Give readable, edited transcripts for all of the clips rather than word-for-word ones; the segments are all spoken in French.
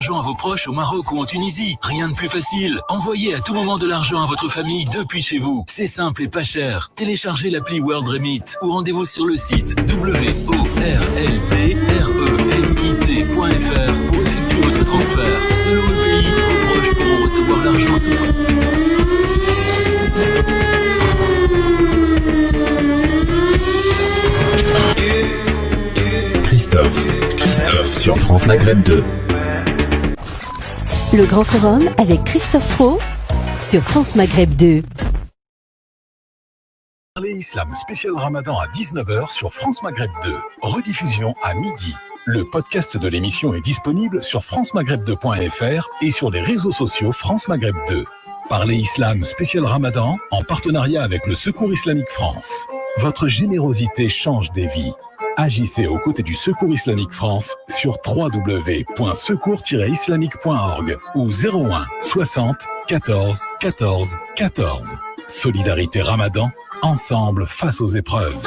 l'argent à vos proches au Maroc ou en Tunisie. Rien de plus facile. Envoyez à tout moment de l'argent à votre famille depuis chez vous. C'est simple et pas cher. Téléchargez l'appli World Remit ou rendez-vous sur le site worldremit.fr pour effectuer votre transfert. Selon le pays, vos proches pourront recevoir l'argent sous Christophe sur France Maghreb 2. Le Grand Forum avec Christophe Fro sur France Maghreb 2. Parler Islam spécial Ramadan à 19h sur France Maghreb 2. Rediffusion à midi. Le podcast de l'émission est disponible sur francemaghreb2.fr et sur les réseaux sociaux France Maghreb 2. Parler Islam spécial Ramadan en partenariat avec le Secours Islamique France. Votre générosité change des vies. Agissez aux côtés du Secours Islamique France sur www.secours-islamique.org ou 01 60 14 14 14. Solidarité Ramadan, ensemble face aux épreuves.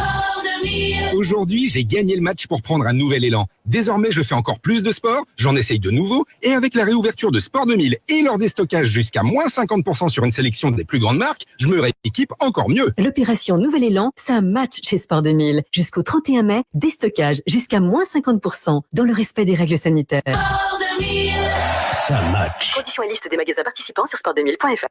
Aujourd'hui, j'ai gagné le match pour prendre un nouvel élan. Désormais, je fais encore plus de sport, j'en essaye de nouveaux, et avec la réouverture de Sport 2000 et leur déstockage jusqu'à moins 50% sur une sélection des plus grandes marques, je me rééquipe encore mieux. L'opération Nouvel Élan, c'est un match chez Sport 2000. Jusqu'au 31 mai, déstockage jusqu'à moins 50% dans le respect des règles sanitaires. Sport 2000, c'est un match. Conditions et liste des magasins participants sur sport2000.fr.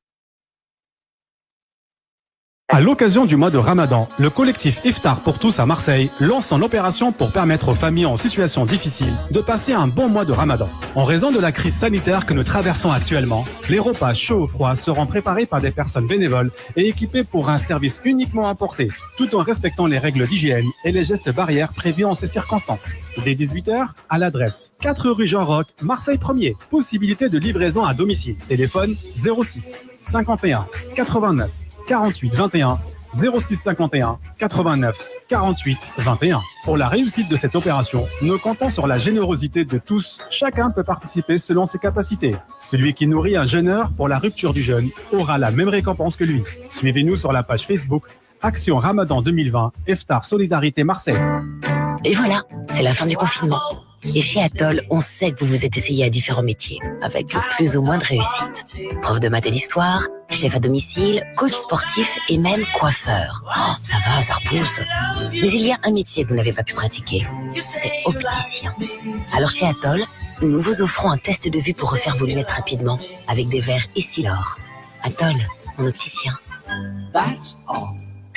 À l'occasion du mois de Ramadan, le collectif Iftar pour tous à Marseille lance son opération pour permettre aux familles en situation difficile de passer un bon mois de Ramadan. En raison de la crise sanitaire que nous traversons actuellement, les repas chauds ou froids seront préparés par des personnes bénévoles et équipés pour un service uniquement importé, tout en respectant les règles d'hygiène et les gestes barrières prévus en ces circonstances. Dès 18h, à l'adresse 4 rue Jean Roch, Marseille 1er. Possibilité de livraison à domicile. Téléphone 06 51 89 48 21 06 51 89 48 21. Pour la réussite de cette opération, nous comptons sur la générosité de tous. Chacun peut participer selon ses capacités. Celui qui nourrit un jeûneur pour la rupture du jeûne aura la même récompense que lui. Suivez-nous sur la page Facebook Action Ramadan 2020 Iftar Solidarité Marseille. Et voilà, c'est la fin du confinement. Et chez Atoll, on sait que vous vous êtes essayé à différents métiers, avec plus ou moins de réussite. Prof de maths et d'histoire, chef à domicile, coach sportif et même coiffeur. Oh, ça va, ça repousse. Mais il y a un métier que vous n'avez pas pu pratiquer, c'est opticien. Alors chez Atoll, nous vous offrons un test de vue pour refaire vos lunettes rapidement, avec des verres Essilor. Atoll, mon opticien.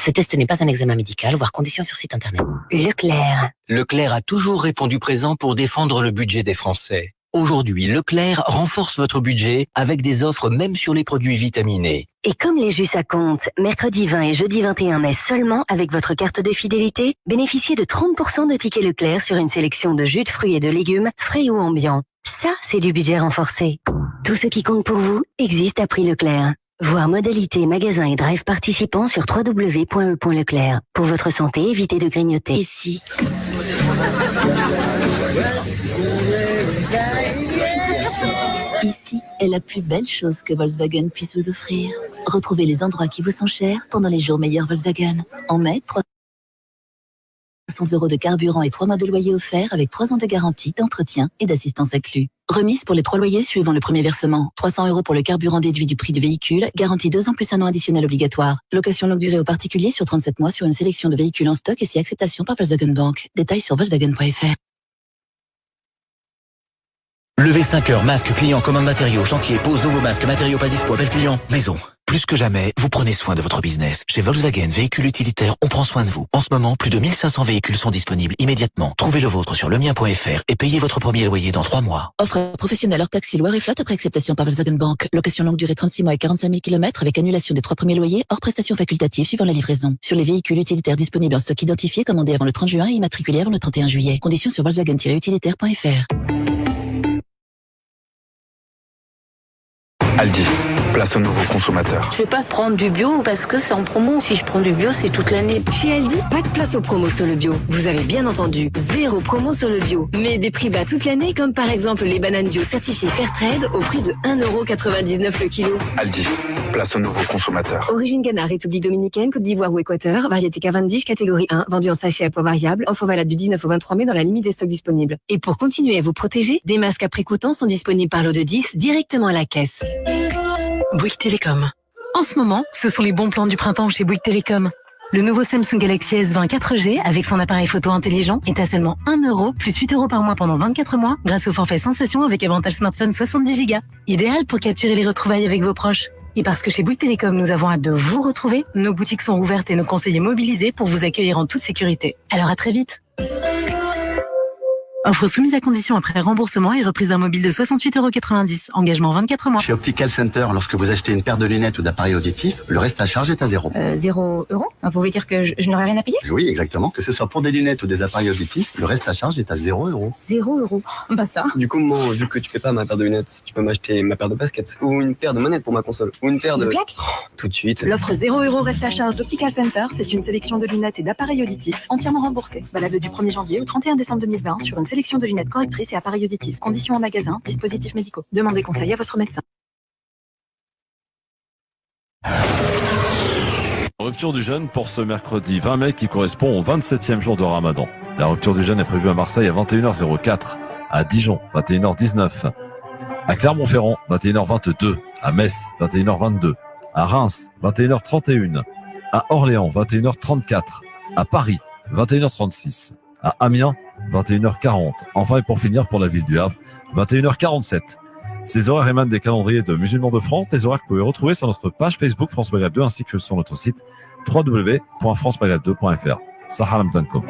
Ce test n'est pas un examen médical, voire conditions sur site internet. Leclerc. Leclerc a toujours répondu présent pour défendre le budget des Français. Aujourd'hui, Leclerc renforce votre budget avec des offres même sur les produits vitaminés. Et comme les jus ça compte, mercredi 20 et jeudi 21 mai seulement avec votre carte de fidélité, bénéficiez de 30% de tickets Leclerc sur une sélection de jus de fruits et de légumes, frais ou ambiants. Ça, c'est du budget renforcé. Tout ce qui compte pour vous existe à prix Leclerc. Voir modalités, magasins et drive participants sur www.e.leclerc. Pour votre santé, évitez de grignoter. Ici. Ici est la plus belle chose que Volkswagen puisse vous offrir. Retrouvez les endroits qui vous sont chers pendant les jours meilleurs Volkswagen. En mai, 300 € de carburant et 3 mois de loyer offerts avec 3 ans de garantie, d'entretien et d'assistance inclus. Remise pour les 3 loyers suivant le premier versement. 300 € pour le carburant déduit du prix du véhicule. Garantie 2 ans plus un an additionnel obligatoire. Location longue durée aux particuliers sur 37 mois sur une sélection de véhicules en stock et si acceptation par Volkswagen Bank. Détails sur Volkswagen.fr. Levez 5 heures, masque, client, commande matériaux, chantier, pose, nouveau masque, matériaux pas dispo, appel client, maison. Plus que jamais, vous prenez soin de votre business. Chez Volkswagen Véhicules Utilitaires, on prend soin de vous. En ce moment, plus de 1500 véhicules sont disponibles immédiatement. Trouvez le vôtre sur lemien.fr et payez votre premier loyer dans 3 mois. Offre professionnelle hors taxi Loire et flotte après acceptation par Volkswagen Bank. Location longue durée 36 mois et 45 000 km avec annulation des 3 premiers loyers hors prestations facultatives suivant la livraison. Sur les véhicules utilitaires disponibles en stock identifié, commandés avant le 30 juin et immatriculés avant le 31 juillet. Conditions sur volkswagen-utilitaire.fr. Aldi. place aux nouveaux consommateurs. Je vais pas prendre du bio parce que c'est en promo. Si je prends du bio, c'est toute l'année. Chez Aldi, pas de place aux promos sur le bio. Vous avez bien entendu, 0 promo sur le bio. Mais des prix bas toute l'année, comme par exemple les bananes bio certifiées Fairtrade au prix de 1,99€ le kilo. Aldi, place aux nouveaux consommateurs. Origine Ghana, République Dominicaine, Côte d'Ivoire ou Équateur, variété Cavendish, catégorie 1, vendu en sachet à poids variable, offre valable du 19 au 23 mai dans la limite des stocks disponibles. Et pour continuer à vous protéger, des masques après coûtant sont disponibles par lot de 10 directement à la caisse. Bouygues Télécom. En ce moment, ce sont les bons plans du printemps chez Bouygues Télécom. Le nouveau Samsung Galaxy S20 4G avec son appareil photo intelligent est à seulement 1€ plus 8€ par mois pendant 24 mois grâce au forfait Sensation avec avantage smartphone 70 Go. Idéal pour capturer les retrouvailles avec vos proches. Et parce que chez Bouygues Télécom, nous avons hâte de vous retrouver, nos boutiques sont ouvertes et nos conseillers mobilisés pour vous accueillir en toute sécurité. Alors à très vite. Offre soumise à condition après remboursement et reprise d'un mobile de 68,90€. Engagement 24 mois. Chez Optical Center, lorsque vous achetez une paire de lunettes ou d'appareils auditifs, le reste à charge est à 0. 0€? Vous voulez dire que je n'aurai rien à payer? Oui, exactement. Que ce soit pour des lunettes ou des appareils auditifs, le reste à charge est à 0€. 0€? Bah ça. Du coup, moi, vu que tu paies pas ma paire de lunettes, tu peux m'acheter ma paire de baskets ou une paire de manettes pour ma console ou une paire de... claques? Tout de suite. L'offre 0€ reste à charge d'Optical Center. C'est une sélection de lunettes et d'appareils auditifs entièrement remboursés. Valable du 1er janvier au 31 décembre 2020 sur une sélection de lunettes correctrices et appareils auditifs. Conditions en magasin, dispositifs médicaux. Demandez conseil à votre médecin. Rupture du jeûne pour ce mercredi 20 mai qui correspond au 27e jour de Ramadan. La rupture du jeûne est prévue à Marseille à 21h04, à Dijon 21h19, à Clermont-Ferrand 21h22, à Metz 21h22, à Reims 21h31, à Orléans 21h34, à Paris 21h36, à Amiens 21h40. Enfin et pour finir pour la ville du Havre 21h47. Ces horaires émanent des calendriers de musulmans de France, des horaires que vous pouvez retrouver sur notre page Facebook France Maghreb 2 ainsi que sur notre site www.francemaghreb2.fr. Saharam Tankom.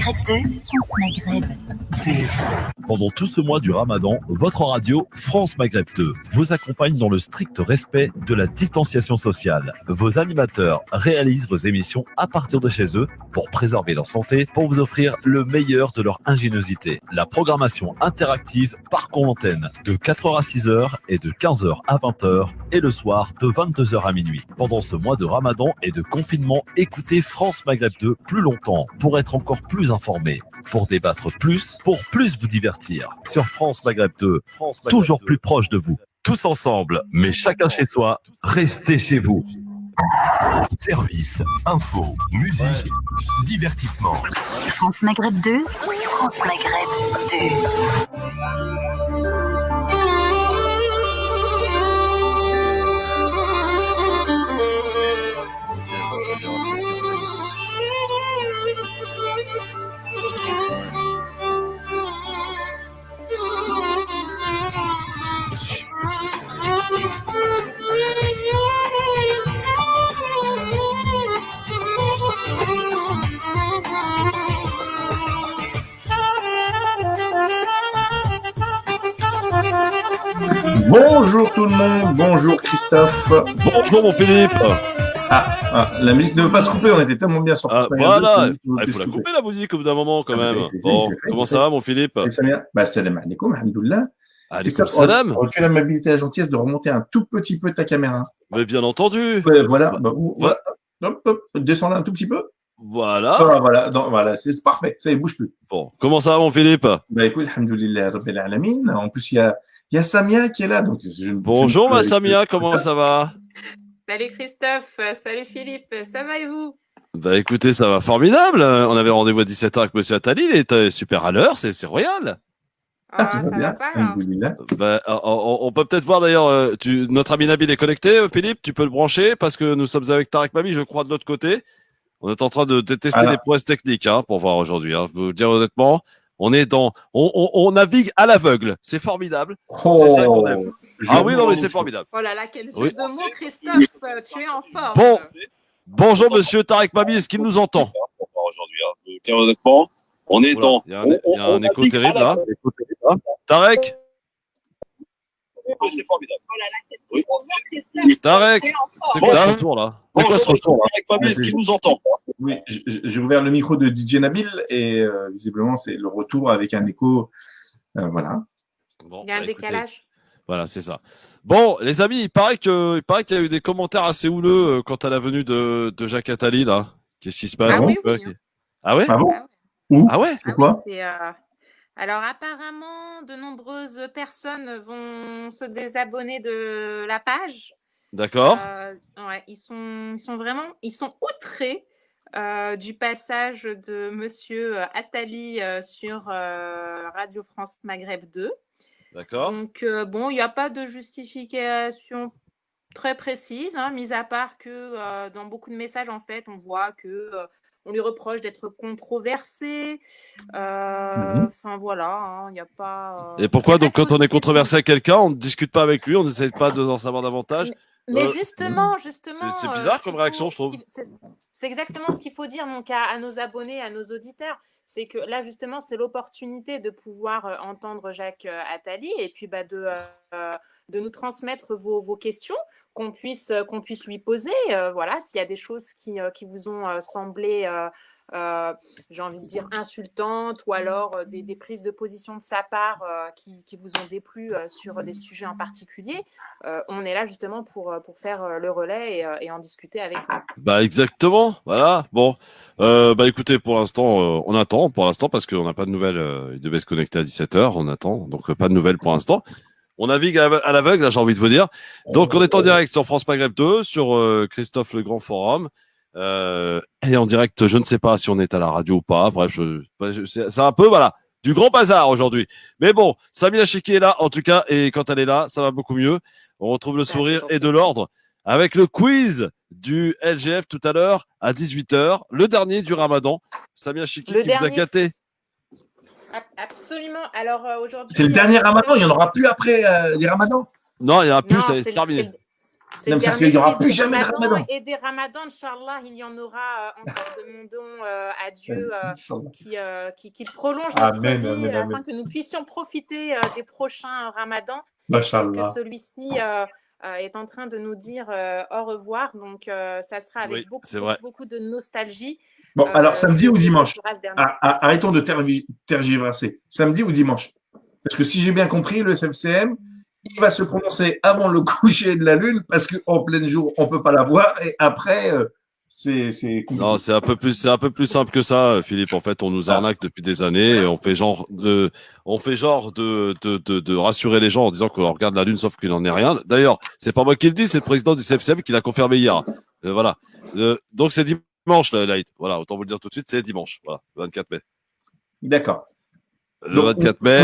Maghreb 2, France Maghreb 2. Pendant tout ce mois du Ramadan, votre radio France Maghreb 2 vous accompagne dans le strict respect de la distanciation sociale. Vos animateurs réalisent vos émissions à partir de chez eux pour préserver leur santé, pour vous offrir le meilleur de leur ingéniosité. La programmation interactive parcourt l'antenne de 4h à 6h et de 15h à 20h et le soir de 22h à minuit. Pendant ce mois de Ramadan et de confinement, écoutez France Maghreb 2 plus longtemps pour être encore plus informé, pour débattre plus, pour plus vous divertir. Sur France Maghreb 2, toujours plus proche de vous. Tous ensemble, mais chacun chez soi, restez chez vous. Service, info, musique, divertissement. France Maghreb 2, France Maghreb 2. Bonjour tout le monde, bonjour Christophe. Bonjour mon Philippe. La musique ne veut pas se couper, on était tellement bien sur France Maghreb 2, Voilà, il il faut la couper la musique au bout d'un moment quand même. Bon, comment ça va mon Philippe? Salam alaikum, alhamdoulilah. Alaikum salam. Aurais-tu l'amabilité et la gentillesse de remonter un tout petit peu ta caméra? Mais bien entendu. Voilà, voilà. Hop, descends-la un tout petit peu. Voilà. Voilà, c'est parfait, ça ne bouge plus. Bon, comment ça va mon Philippe? Écoute, alhamdoulilah, rabbil alamin. En plus, il y a Samia qui est là. Donc bonjour ma Samia, comment ça va? Salut Christophe, salut Philippe, ça va et vous? Bah écoutez, ça va formidable. On avait rendez-vous à 17h avec Monsieur Attali, il était super à l'heure, c'est royal. Ça va pas là. Bah, on peut peut-être voir d'ailleurs, notre ami Nabil est connecté, Philippe, tu peux le brancher parce que nous sommes avec Tarek Mami, je crois, de l'autre côté. On est en train de tester des prouesses techniques pour voir aujourd'hui. Je vais vous dire honnêtement, on navigue à l'aveugle. C'est formidable. C'est ça qu'on aime. Oui, non, mais c'est formidable. Oh là là, quel jeu de mots, Christophe. Tu es en forme. Bon, bonjour Monsieur Tarek Mami, est-ce qu'il nous entend? Aujourd'hui, je vais vous dire honnêtement, on est dans. Il y a un écho terrible là. Tarek? C'est formidable. Oui. Tarek, c'est quoi ce retour là? C'est quoi ce retour là? Est-ce qu'il nous entend? Oui, j'ai ouvert le micro de DJ Nabil et visiblement c'est le retour avec un écho. Voilà. Il y a un décalage. Voilà, c'est ça. Bon, les amis, il paraît qu'il y a eu des commentaires assez houleux quant à la venue de Jacques Attali là. Qu'est-ce qui se passe? Ah ouais? Ah bon? Ah ouais? C'est quoi? Alors apparemment, de nombreuses personnes vont se désabonner de la page. D'accord. Ouais, ils sont outrés du passage de Monsieur Attali sur Radio France Maghreb 2. D'accord. Donc bon, il n'y a pas de justification très précise, mis à part que dans beaucoup de messages en fait, on voit que on lui reproche d'être controversé. Enfin voilà, il n'y a pas. Et pourquoi donc quand on est controversé à quelqu'un, on ne discute pas avec lui, on n'essaie pas d'en savoir davantage? Mais justement. C'est bizarre comme réaction, je trouve. C'est exactement ce qu'il faut dire donc à nos abonnés, à nos auditeurs. C'est que là, justement, c'est l'opportunité de pouvoir entendre Jacques Attali et puis de nous transmettre vos questions, qu'on puisse lui poser. Voilà, s'il y a des choses qui vous ont semblé, j'ai envie de dire, insultantes ou alors des prises de position de sa part qui vous ont déplu sur des sujets en particulier, on est là justement pour faire le relais et en discuter avec vous. Bah exactement, voilà. Bon, écoutez, pour l'instant, on attend pour l'instant parce qu'on n'a pas de nouvelles. Il devait se connecter à 17h, on attend, donc pas de nouvelles pour l'instant. On navigue à l'aveugle, là, j'ai envie de vous dire. Donc, on est en direct sur France Maghreb 2, sur Christophe Le Grand Forum. Et en direct, je ne sais pas si on est à la radio ou pas. Bref, c'est un peu, voilà, du grand bazar aujourd'hui. Mais bon, Samia Chiki est là, en tout cas, et quand elle est là, ça va beaucoup mieux. On retrouve le sourire et de l'ordre avec le quiz du LGF tout à l'heure à 18h, le dernier du Ramadan. Samia Chiki qui vous a gâté. Absolument. Alors aujourd'hui. C'est le dernier Ramadan, il n'y en aura plus après les Ramadans? Non, il n'y en aura plus, c'est terminé. C'est Non, le mais ça veut dire dernier qu'il n'y aura des plus jamais de Ramadan. Et des ramadans, Inch'Allah, il y en aura encore. Demandons à Dieu qu'il prolonge notre Amen, vie amen, afin amen. que nous puissions profiter des prochains ramadans, puisque Mashallah. celui-ci est en train de nous dire au revoir. Donc, ça sera avec beaucoup de nostalgie. Bon, alors samedi ou dimanche? Ah, Arrêtons de tergiverser. Samedi ou dimanche? Parce que si j'ai bien compris, le SFCM, il va se prononcer avant le coucher de la lune parce qu'en plein jour, on peut pas la voir et après, c'est compliqué. Non, c'est un peu plus simple que ça, Philippe. En fait, on nous arnaque depuis des années et on fait genre de rassurer les gens en disant qu'on regarde la lune, sauf qu'il n'en est rien. D'ailleurs, c'est pas moi qui le dis, c'est le président du CFCM qui l'a confirmé hier. Voilà. Donc c'est dimanche, l'Aïd. Voilà, autant vous le dire tout de suite, c'est dimanche. Voilà, le 24 mai. D'accord. Le 24 mai,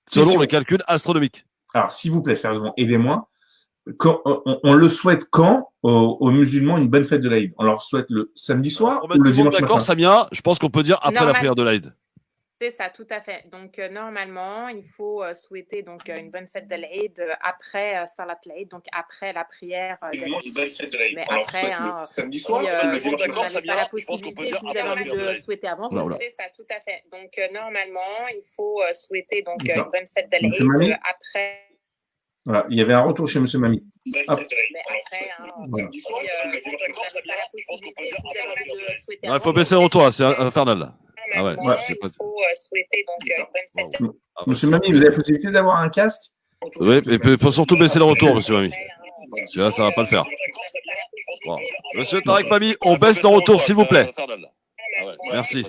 selon les calculs astronomiques. Alors, s'il vous plaît, sérieusement, aidez-moi. On le souhaite quand aux musulmans une bonne fête de l'Aïd? On leur souhaite le samedi soir ou le dimanche matin? D'accord, Samia, je pense qu'on peut dire après la prière de l'Aïd. C'est ça, tout à fait. Donc, normalement, il faut souhaiter donc, une bonne fête de l'Aïd après Salat l'Aïd, donc après la prière de l'Aïd. Mais après, samedi soir, le si vous n'avez pas la possibilité, si vous avez envie de souhaiter avant, c'est ça, tout à fait. Donc, normalement, il faut souhaiter donc, une bonne fête de l'Aïd après. Voilà, il y avait un retour chez M. Mami. Mais après, voilà. Non, il faut baisser le retour, c'est infernal là. Ah ouais, il faut souhaiter donc bonne fête. Monsieur Mami, vous avez la possibilité d'avoir un casque? Oui, et il faut surtout baisser le retour, monsieur Mami. Parce que là, ça va pas le faire. Bon. Monsieur Tarek Mami, on baisse le retour, s'il vous plaît. Ah ouais, merci.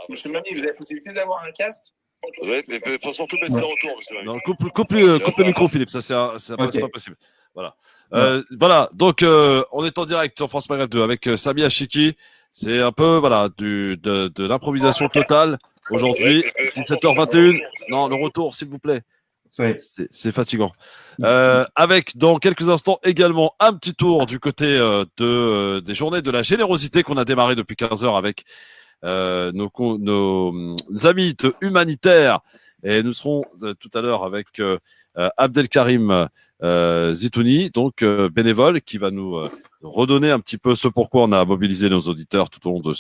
Monsieur Mami, vous avez la possibilité d'avoir un casque? Oui, mais il faut surtout baisser le retour, monsieur Mami. Non, coupe le micro, Philippe, ça c'est pas possible. Voilà. Voilà, donc on est en direct sur France Maghreb 2 avec Sami Achiki. C'est un peu de l'improvisation totale aujourd'hui. 17h21. Non, le retour, s'il vous plaît. C'est fatigant. Avec dans quelques instants également un petit tour du côté des journées de la générosité qu'on a démarré depuis 15h avec nos amis de Humanitaire. Et nous serons tout à l'heure avec Abdelkarim Zitouni, donc bénévole, qui va nous redonner un petit peu ce pourquoi on a mobilisé nos auditeurs tout au long de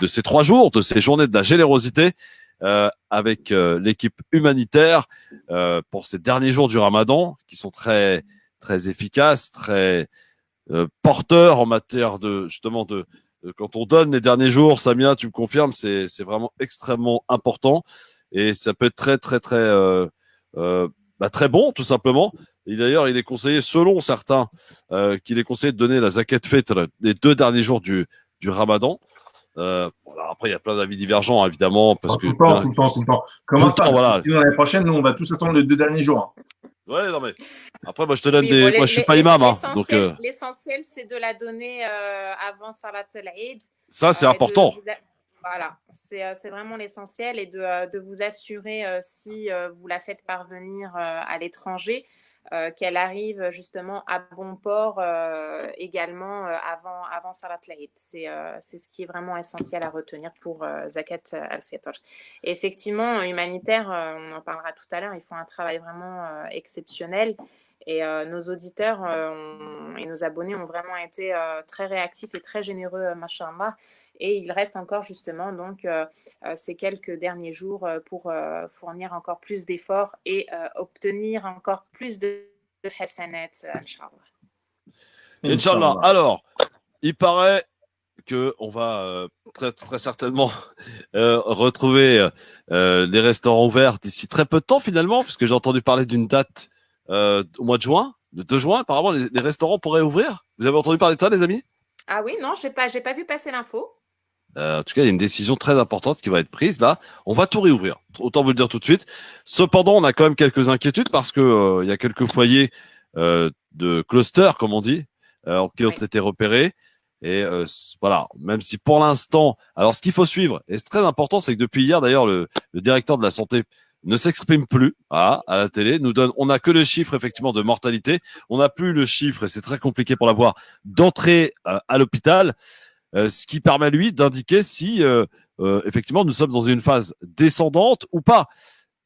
ces 3 jours, de ces journées de la générosité, avec l'équipe Humanitaire pour ces derniers jours du Ramadan, qui sont très très efficaces, très porteurs en matière de justement de quand on donne les derniers jours. Samia, tu me confirmes, c'est vraiment extrêmement important. Et ça peut être très, très, très, très bon, tout simplement. Et d'ailleurs, il est conseillé, selon certains, qu'il est conseillé de donner la zakat fitr les 2 derniers jours du Ramadan. Voilà, après, il y a plein d'avis divergents, évidemment, parce que. Tout le temps. Comment ça, voilà. Sinon, l'année prochaine, nous, on va tous attendre les 2 derniers jours. Ouais, non, mais. Après, moi, je te donne moi, je suis pas imam, hein. Donc. L'essentiel, c'est de la donner avant Salat al-Eid. Ça, c'est important. Voilà, c'est vraiment l'essentiel, et de vous assurer, si vous la faites parvenir à l'étranger, qu'elle arrive justement à bon port également avant Salat l'Aïd. C'est ce qui est vraiment essentiel à retenir pour Zakat al-Fitr. Et effectivement, Humanitaire, on en parlera tout à l'heure, ils font un travail vraiment exceptionnel. Et nos auditeurs et nos abonnés ont vraiment été très réactifs et très généreux, machallah. Et il reste encore justement donc ces quelques derniers jours pour fournir encore plus d'efforts et obtenir encore plus de hasanat, Inch'Allah. Inch'Allah. Alors, il paraît qu'on va très, très certainement retrouver les restaurants ouverts d'ici très peu de temps finalement, puisque j'ai entendu parler d'une date au mois de juin, le 2 juin, apparemment les restaurants pourraient ouvrir. Vous avez entendu parler de ça, les amis? Ah oui, non, j'ai pas vu passer l'info. En tout cas, il y a une décision très importante qui va être prise là. On va tout réouvrir. Autant vous le dire tout de suite. Cependant, on a quand même quelques inquiétudes parce que il y a quelques foyers de cluster, comme on dit, qui ont été repérés. Et voilà, même si pour l'instant, alors ce qu'il faut suivre, et c'est très important, c'est que depuis hier, d'ailleurs, le directeur de la santé ne s'exprime plus à la télé, on n'a que le chiffre effectivement de mortalité, on n'a plus le chiffre, et c'est très compliqué pour l'avoir, d'entrée à l'hôpital, ce qui permet lui d'indiquer si effectivement nous sommes dans une phase descendante ou pas.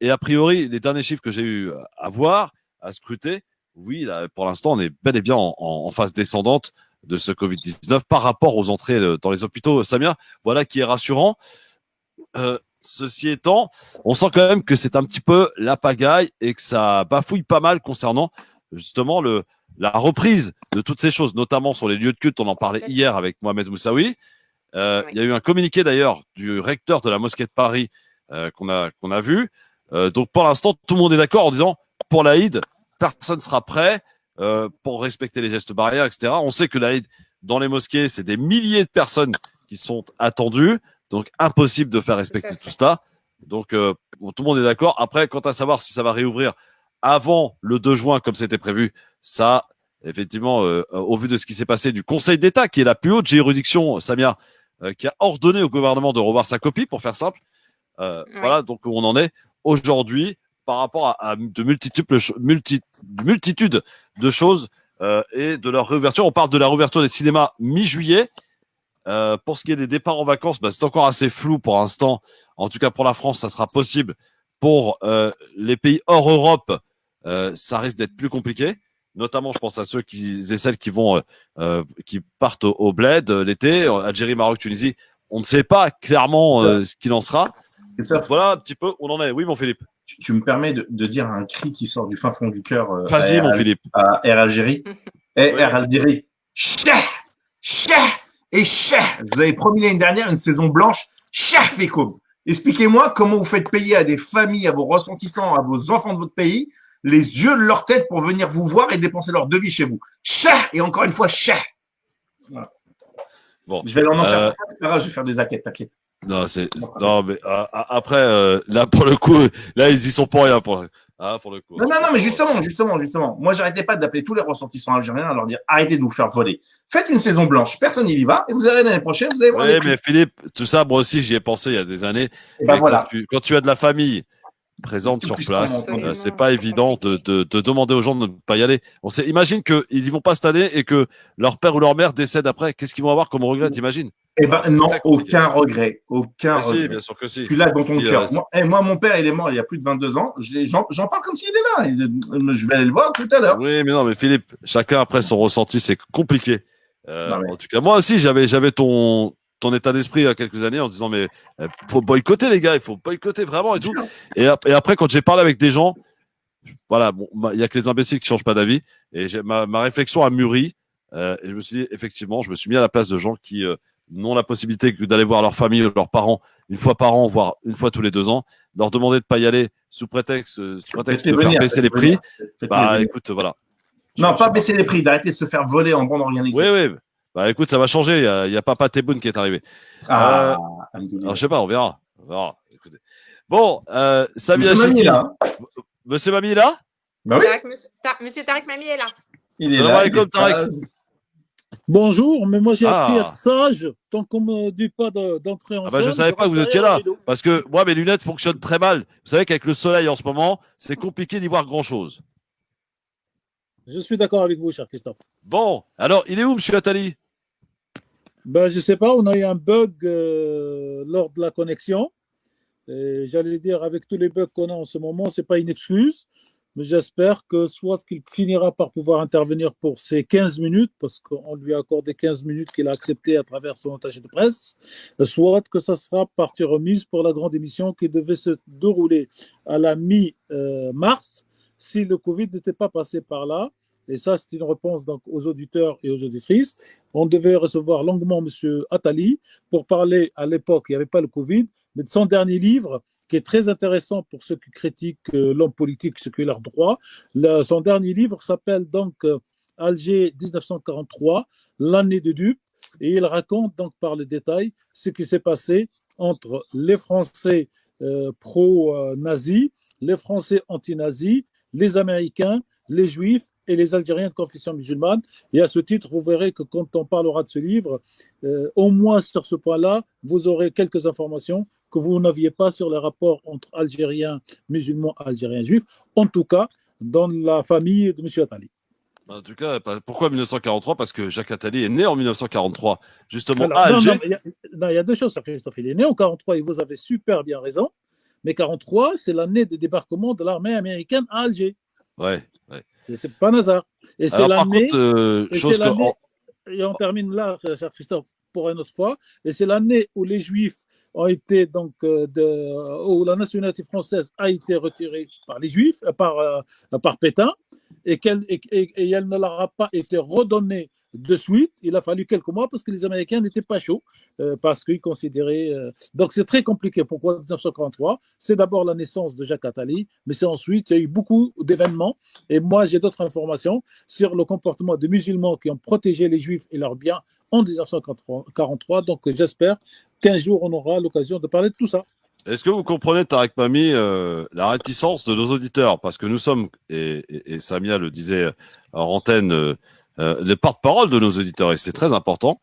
Et a priori, les derniers chiffres que j'ai eu à voir, à scruter, oui, là, pour l'instant, on est bel et bien en phase descendante de ce Covid-19 par rapport aux entrées dans les hôpitaux. Samia, voilà qui est rassurant. Ceci étant, on sent quand même que c'est un petit peu la pagaille et que ça bafouille pas mal concernant justement la reprise de toutes ces choses, notamment sur les lieux de culte. On en parlait hier avec Mohamed Moussaoui. Il y a eu un communiqué d'ailleurs du recteur de la mosquée de Paris qu'on a vu. Donc pour l'instant, tout le monde est d'accord en disant pour l'Aïd, personne ne sera prêt pour respecter les gestes barrières, etc. On sait que l'Aïd, dans les mosquées, c'est des milliers de personnes qui sont attendues. Donc, impossible de faire respecter tout cela. Donc, tout le monde est d'accord. Après, quant à savoir si ça va réouvrir avant le 2 juin, comme c'était prévu, ça, effectivement, au vu de ce qui s'est passé du Conseil d'État, qui est la plus haute juridiction, Samia, qui a ordonné au gouvernement de revoir sa copie, pour faire simple. Voilà, donc on en est aujourd'hui par rapport à de multitudes de choses et de leur réouverture. On parle de la réouverture des cinémas mi-juillet. Pour ce qui est des départs en vacances, c'est encore assez flou pour l'instant. En tout cas, pour la France, ça sera possible. Pour les pays hors Europe, ça risque d'être plus compliqué. Notamment, je pense à ceux et celles qui partent au bled l'été, Algérie, Maroc, Tunisie. On ne sait pas clairement ce qu'il en sera. Donc, voilà un petit peu où on en est. Oui, mon Philippe. Tu me permets de dire un cri qui sort du fin fond du cœur Vas-y, mon Philippe. À Air Algérie. Air Algérie. Et chef, vous avez promis l'année dernière une saison blanche, chef Ecoum. Expliquez-moi comment vous faites payer à des familles, à vos ressortissants, à vos enfants de votre pays, les yeux de leur tête pour venir vous voir et dépenser leur devis chez vous. Chef, et encore une fois, chef. Voilà. Bon, je vais l'en faire, c'est pas grave, je vais faire des enquêtes, t'inquiète. Non, mais après, là, pour le coup, là, ils y sont pour rien. Pour le coup. Non, mais justement. Moi, j'arrêtais pas d'appeler tous les ressortissants algériens à leur dire arrêtez de vous faire voler. Faites une saison blanche, personne n'y va, et vous allez l'année prochaine, vous allez voir. Oui, mais Philippe, tout ça, moi aussi, j'y ai pensé il y a des années. Voilà. Quand tu as de la famille présente sur place, c'est pas évident de demander aux gens de ne pas y aller. Imagine qu'ils y vont pas cette année et que leur père ou leur mère décède après. Qu'est-ce qu'ils vont avoir comme regret, t'imagines? Non, aucun regret. Si, bien sûr que si. Je suis là dans ton cœur. Moi, mon père, il est mort il y a plus de 22 ans. J'en parle comme s'il était là. Je vais aller le voir tout à l'heure. Oui, mais non, mais Philippe, chacun après son ressenti, c'est compliqué. En tout cas, moi aussi, j'avais ton état d'esprit il y a quelques années en disant mais faut boycotter les gars, il faut boycotter vraiment et tout. Et après, quand j'ai parlé avec des gens, voilà, il y a que les imbéciles qui changent pas d'avis. Et ma réflexion a mûri. Et je me suis dit, effectivement, je me suis mis à la place de gens qui n'ont la possibilité que d'aller voir leur famille ou leurs parents une fois par an, voire une fois tous les 2 ans, leur demander de pas y aller sous prétexte de faire baisser les prix. Écoute, voilà. Non, pas baisser les prix, d'arrêter de se faire voler en bande organisée. Oui. Écoute, ça va changer. Il y a Papa Tebboune qui est arrivé. Alors, je sais pas, on verra. Écoutez. Bon, Samia Chiki. Monsieur Mamie est là? Bah oui. Monsieur Tariq Mamie est là. Il est là. Tariq. Bonjour, mais moi j'ai appris à être sage tant qu'on me dit pas d'entrer en salle. Je savais pas que vous étiez là parce que moi mes lunettes fonctionnent très mal. Vous savez qu'avec le soleil en ce moment, c'est compliqué d'y voir grand chose. Je suis d'accord avec vous, cher Christophe. Bon, alors il est où, monsieur Attali? Je sais pas, on a eu un bug lors de la connexion. J'allais dire, avec tous les bugs qu'on a en ce moment, c'est pas une excuse. Mais j'espère que soit qu'il finira par pouvoir intervenir pour ces 15 minutes, parce qu'on lui a accordé 15 minutes qu'il a accepté à travers son attaché de presse, soit que ça sera partie remise pour la grande émission qui devait se dérouler à la mi-mars si le Covid n'était pas passé par là. Et ça, c'est une réponse donc, aux auditeurs et aux auditrices. On devait recevoir longuement M. Attali pour parler, à l'époque, il n'y avait pas le Covid, mais de son dernier livre, qui est très intéressant pour ceux qui critiquent l'homme politique, ce qui est leur droit. Son dernier livre s'appelle donc Alger 1943, l'année de dupes, et il raconte donc par le détail ce qui s'est passé entre les Français pro-nazis, les Français anti-nazis, les Américains, les Juifs et les Algériens de confession musulmane. Et à ce titre, vous verrez que quand on parlera de ce livre, au moins sur ce point-là, vous aurez quelques informations que vous n'aviez pas sur les rapports entre Algériens musulmans et Algériens juifs, en tout cas dans la famille de M. Attali. En tout cas, pourquoi 1943? Parce que Jacques Attali est né en 1943, justement à Alger. Il y a deux choses, Christophe. Il est né en 1943 et vous avez super bien raison. Mais 43, c'est l'année de débarquement de l'armée américaine à Alger. Ouais. C'est pas un hasard. Et c'est Alors, par l'année. contre, chose que. Et on termine là, cher Christophe, pour une autre fois. Et c'est l'année où les Juifs ont été donc où la nationalité française a été retirée par les Juifs, par Pétain, et elle ne leur a pas été redonnée de suite. Il a fallu quelques mois parce que les Américains n'étaient pas chauds, parce qu'ils considéraient. Donc c'est très compliqué. Pourquoi 1943? C'est d'abord la naissance de Jacques Attali, mais c'est ensuite, il y a eu beaucoup d'événements. Et moi, j'ai d'autres informations sur le comportement des musulmans qui ont protégé les Juifs et leurs biens en 1943. Donc j'espère qu'un jour, on aura l'occasion de parler de tout ça. Est-ce que vous comprenez, Tarek Mami, la réticence de nos auditeurs? Parce que nous sommes, et Samia le disait en antenne, les porte-parole de nos auditeurs, et c'est très important,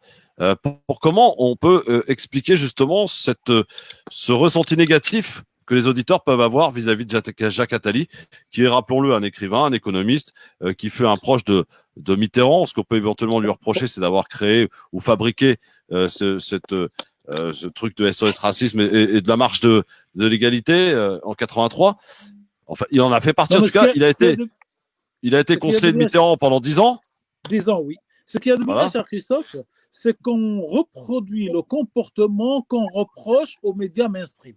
pour comment on peut expliquer justement ce ressenti négatif que les auditeurs peuvent avoir vis-à-vis de Jacques Attali, qui est, rappelons-le, un écrivain, un économiste, qui fut un proche de Mitterrand. Ce qu'on peut éventuellement lui reprocher, c'est d'avoir créé ou fabriqué ce truc de SOS racisme et de la marche de l'égalité en 83. Enfin, il en a fait partie. En tout cas, il a été conseiller de Mitterrand pendant 10 ans. 10 ans, oui. Ce qui est de bien, cher Christophe, c'est qu'on reproduit le comportement qu'on reproche aux médias mainstream.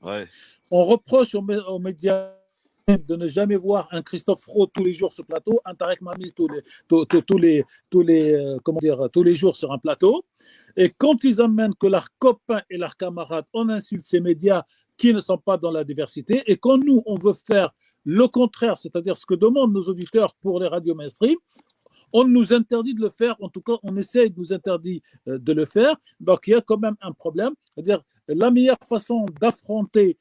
Ouais. On reproche aux médias de ne jamais voir un Christophe Fro tous les jours sur plateau, un Tarek Mami tous les jours sur un plateau. Et quand ils amènent que leurs copains et leurs camarades, on insulte ces médias qui ne sont pas dans la diversité. Et quand nous, on veut faire le contraire, c'est-à-dire ce que demandent nos auditeurs pour les radios mainstream, on nous interdit de le faire, en tout cas, on essaye de nous interdire de le faire. Donc, il y a quand même un problème. C'est-à-dire, la meilleure façon d'affronter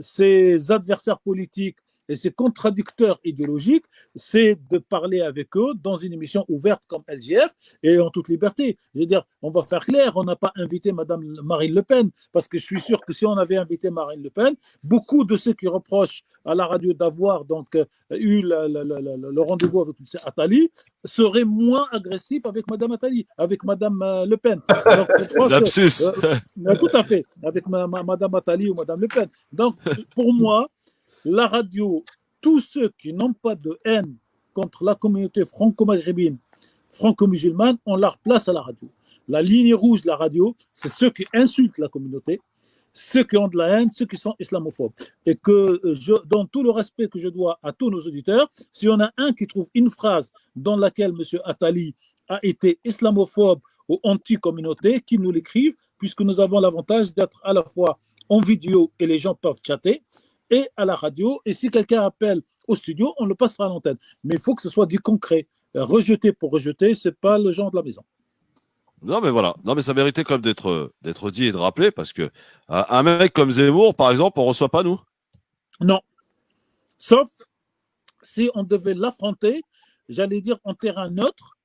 ces adversaires politiques et ces contradicteurs idéologiques, c'est de parler avec eux dans une émission ouverte comme LGF et en toute liberté. Je veux dire, on va faire clair, on n'a pas invité Madame Marine Le Pen, parce que je suis sûr que si on avait invité Marine Le Pen, beaucoup de ceux qui reprochent à la radio d'avoir donc eu le rendez-vous avec M. Attali seraient moins agressifs avec Madame Attali, avec Madame Le Pen. Lapsus. Tout à fait, avec Madame Attali ou Madame Le Pen. Donc, pour moi, la radio, tous ceux qui n'ont pas de haine contre la communauté franco-maghrébine, franco-musulmane, ont leur place à la radio. La ligne rouge de la radio, c'est ceux qui insultent la communauté, ceux qui ont de la haine, ceux qui sont islamophobes. Et que, dans tout le respect que je dois à tous nos auditeurs, si on a un qui trouve une phrase dans laquelle M. Attali a été islamophobe ou anti-communauté, qu'il nous l'écrive, puisque nous avons l'avantage d'être à la fois en vidéo et les gens peuvent chatter, et à la radio, et si quelqu'un appelle au studio, on le passera à l'antenne. Mais il faut que ce soit du concret. Rejeter pour rejeter, ce n'est pas le genre de la maison. Non, mais voilà. Non, mais ça méritait quand même d'être dit et de rappelé, parce que un mec comme Zemmour, par exemple, on ne reçoit pas, nous. Non. Sauf si on devait l'affronter, j'allais dire en terrain neutre,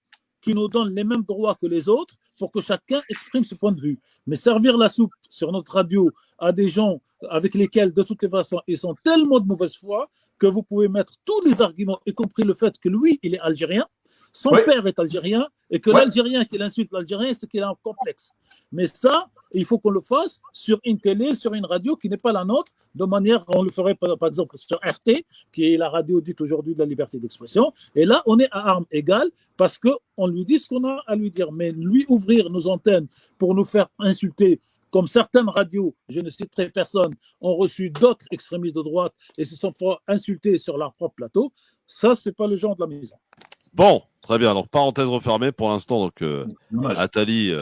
qui nous donne les mêmes droits que les autres, pour que chacun exprime ce point de vue. Mais servir la soupe sur notre radio à des gens avec lesquels, de toutes les façons, ils sont tellement de mauvaise foi que vous pouvez mettre tous les arguments, y compris le fait que lui, il est algérien, son père est algérien, et que l'Algérien qui insulte l'Algérien, c'est qu'il a un complexe. Mais ça, il faut qu'on le fasse sur une télé, sur une radio qui n'est pas la nôtre, de manière, on le ferait par exemple sur RT, qui est la radio dite aujourd'hui de la liberté d'expression, et là, on est à armes égales, parce qu'on lui dit ce qu'on a à lui dire. Mais lui ouvrir nos antennes pour nous faire insulter, comme certaines radios, je ne citerai personne, ont reçu d'autres extrémistes de droite et se sont fait insulter sur leur propre plateau, ça, c'est pas le genre de la maison. Bon, très bien. Donc, parenthèse refermée pour l'instant. Donc, Attali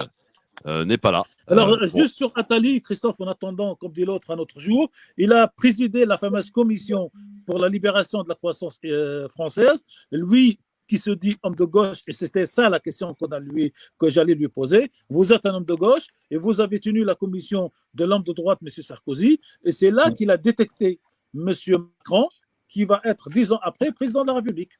n'est pas là. Alors, juste sur Attali, Christophe, en attendant, comme dit l'autre, un autre jour, il a présidé la fameuse commission pour la libération de la croissance française. Lui, qui se dit homme de gauche, et c'était ça la question que j'allais lui poser. Vous êtes un homme de gauche et vous avez tenu la commission de l'homme de droite, M. Sarkozy, et c'est là qu'il a détecté M. Macron, qui va être 10 ans après président de la République.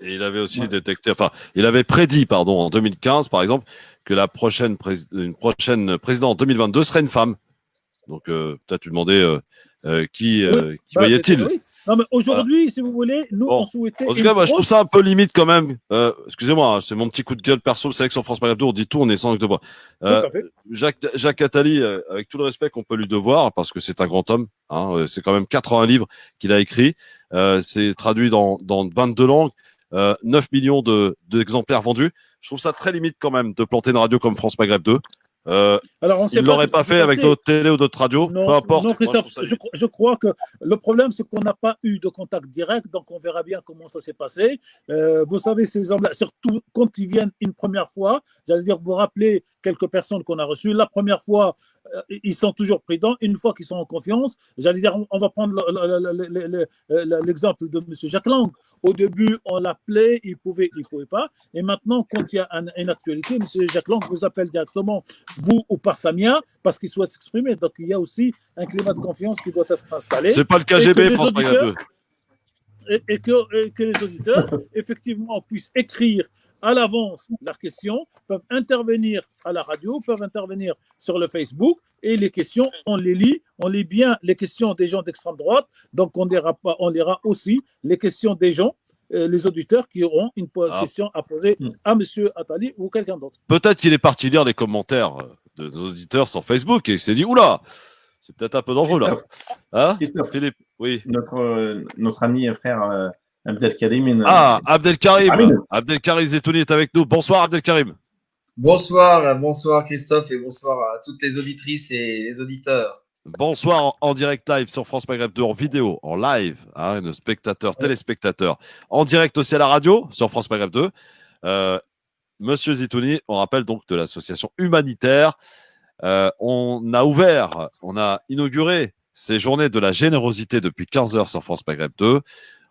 Et il avait aussi détecté, il avait prédit, en 2015, par exemple, que une prochaine présidente en 2022 serait une femme. Donc, peut-être lui demander Qui Oui, voyait-il? oui. Non, mais aujourd'hui, si vous voulez, nous, on souhaitait. En tout cas, moi, je trouve ça un peu limite quand même. Excusez-moi, hein, c'est mon petit coup de gueule perso. C'est vrai que sur France Maghreb 2, on dit tout, on est sans langue de bois. Tout à fait. Jacques Attali, avec tout le respect qu'on peut lui devoir, parce que c'est un grand homme, hein, c'est quand même 81 livres qu'il a écrits. C'est traduit dans 22 langues, 9 millions d'exemplaires vendus. Je trouve ça très limite quand même de planter une radio comme France Maghreb 2. Alors, on sait il ne l'aurait ce pas qui s'est fait avec passé. d'autres télés ou d'autres radios, Non, peu importe. non, Moi, Christophe, je trouve ça limite. je crois que le problème, c'est qu'on n'a pas eu de contact direct, donc on verra bien comment ça s'est passé. Vous savez, ces hommes-là, surtout quand ils viennent une première fois, j'allais dire, vous rappelez quelques personnes qu'on a reçues. La première fois, ils sont toujours prudents. Une fois qu'ils sont en confiance, j'allais dire, on va prendre l'exemple de M. Jacques Lang. Au début, on l'appelait, il pouvait pas. Et maintenant, quand il y a une actualité, M. Jacques Lang vous appelle directement, vous ou par Samia, parce qu'il souhaite s'exprimer. Donc, il y a aussi un climat de confiance qui doit être installé. C'est pas le KGB, France Maghreb 2. Et que les auditeurs, effectivement, puissent écrire à l'avance leurs questions, peuvent intervenir à la radio, peuvent intervenir sur le Facebook, et les questions, on les lit bien les questions des gens d'extrême droite, donc on lira aussi les questions des gens, les auditeurs qui auront une question à poser à M. Attali ou quelqu'un d'autre. Peut-être qu'il est parti lire les commentaires de nos auditeurs sur Facebook et il s'est dit, oula, c'est peut-être un peu dangereux là. Hein, Philippe, oui. Notre ami et frère Abdelkarim. Abdelkarim Zetouni est avec nous. Bonsoir Abdelkarim. Bonsoir Christophe et bonsoir à toutes les auditrices et les auditeurs. Bonsoir en direct live sur France Maghreb 2, en vidéo, en live, hein, nos spectateurs, téléspectateurs, en direct aussi à la radio sur France Maghreb 2. Monsieur Zetouni, on rappelle donc de l'association humanitaire. On a inauguré ces journées de la générosité depuis 15 heures sur France Maghreb 2.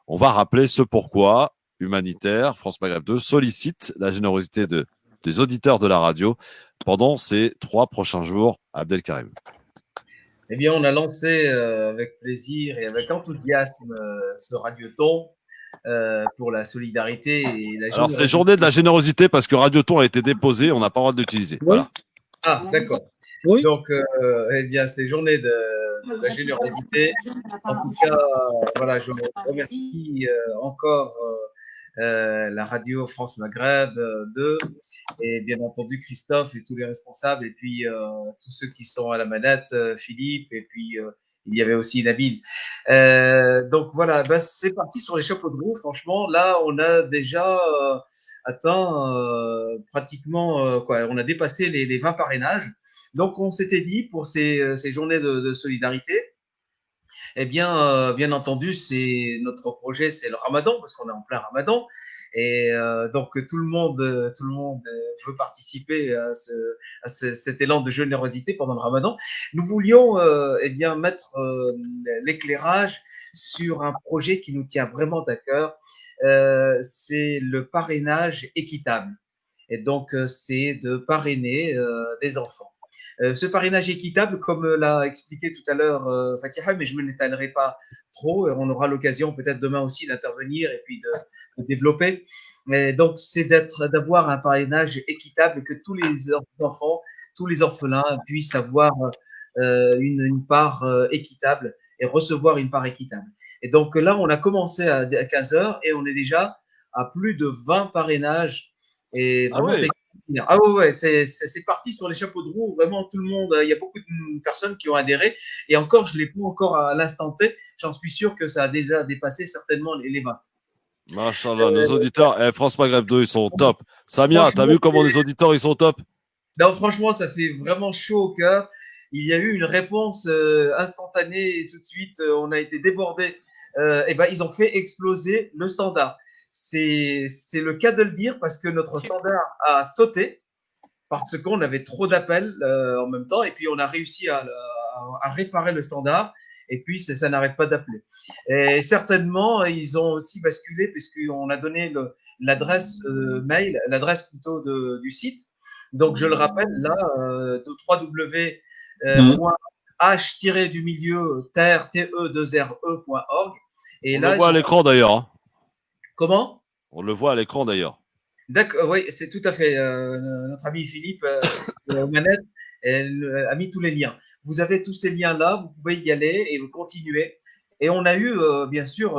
On va rappeler ce pourquoi humanitaire, France Maghreb 2 sollicite la générosité des auditeurs de la radio pendant ces 3 prochains jours. Abdelkarim. Eh bien, on a lancé avec plaisir et avec enthousiasme ce radioton pour la solidarité et la générosité. Alors, c'est journée de la générosité parce que Radioton a été déposé, on n'a pas le droit de l'utiliser. Oui. Voilà. Ah, d'accord. Oui. Donc, eh bien, c'est journée de la générosité. En tout cas, voilà, je remercie encore la radio France Maghreb 2 et bien entendu Christophe et tous les responsables et puis tous ceux qui sont à la manette, Philippe et puis il y avait aussi Nabil. Donc voilà, bah, c'est parti sur les chapeaux de roue. Franchement, là, on a déjà atteint pratiquement on a dépassé les 20 parrainages. Donc on s'était dit pour ces journées de solidarité. Eh bien, bien entendu, c'est notre projet, c'est le Ramadan parce qu'on est en plein Ramadan et donc tout le monde veut participer à cet élan de générosité pendant le Ramadan. Nous voulions eh bien mettre l'éclairage sur un projet qui nous tient vraiment à cœur. C'est le parrainage équitable et donc c'est de parrainer des enfants. Ce parrainage équitable, comme l'a expliqué tout à l'heure Fatiha, mais je ne m'étalerai pas trop, on aura l'occasion peut-être demain aussi d'intervenir et puis de développer. Mais donc, c'est d'avoir un parrainage équitable, que tous les enfants, tous les orphelins puissent avoir une part équitable et recevoir une part équitable. Et donc là, on a commencé à 15h et on est déjà à plus de 20 parrainages. Et vraiment, c'est parti sur les chapeaux de roue. Vraiment, tout le monde, il y a beaucoup de personnes qui ont adhéré. Et encore, je ne l'ai pas encore à l'instant T. J'en suis sûr que ça a déjà dépassé certainement les 20. Machallah, nos auditeurs, France Maghreb 2, ils sont top. Samia, t'as vu comment les auditeurs, ils sont top? Non, franchement, ça fait vraiment chaud au cœur. Il y a eu une réponse instantanée et tout de suite, on a été débordés. Et ben, ils ont fait exploser le standard. C'est le cas de le dire parce que notre standard a sauté parce qu'on avait trop d'appels en même temps et puis on a réussi à réparer le standard et puis ça n'arrête pas d'appeler. Et certainement, ils ont aussi basculé puisqu'on a donné l'adresse mail, l'adresse plutôt du site. Donc, je le rappelle là, de www.h-terre-te2re.org. On le voit à l'écran d'ailleurs. Hein. Comment? On le voit à l'écran d'ailleurs. D'accord, oui, c'est tout à fait notre ami Philippe aux manettes. Elle a mis tous les liens. Vous avez tous ces liens-là, vous pouvez y aller et vous continuez. Et on a eu, bien sûr,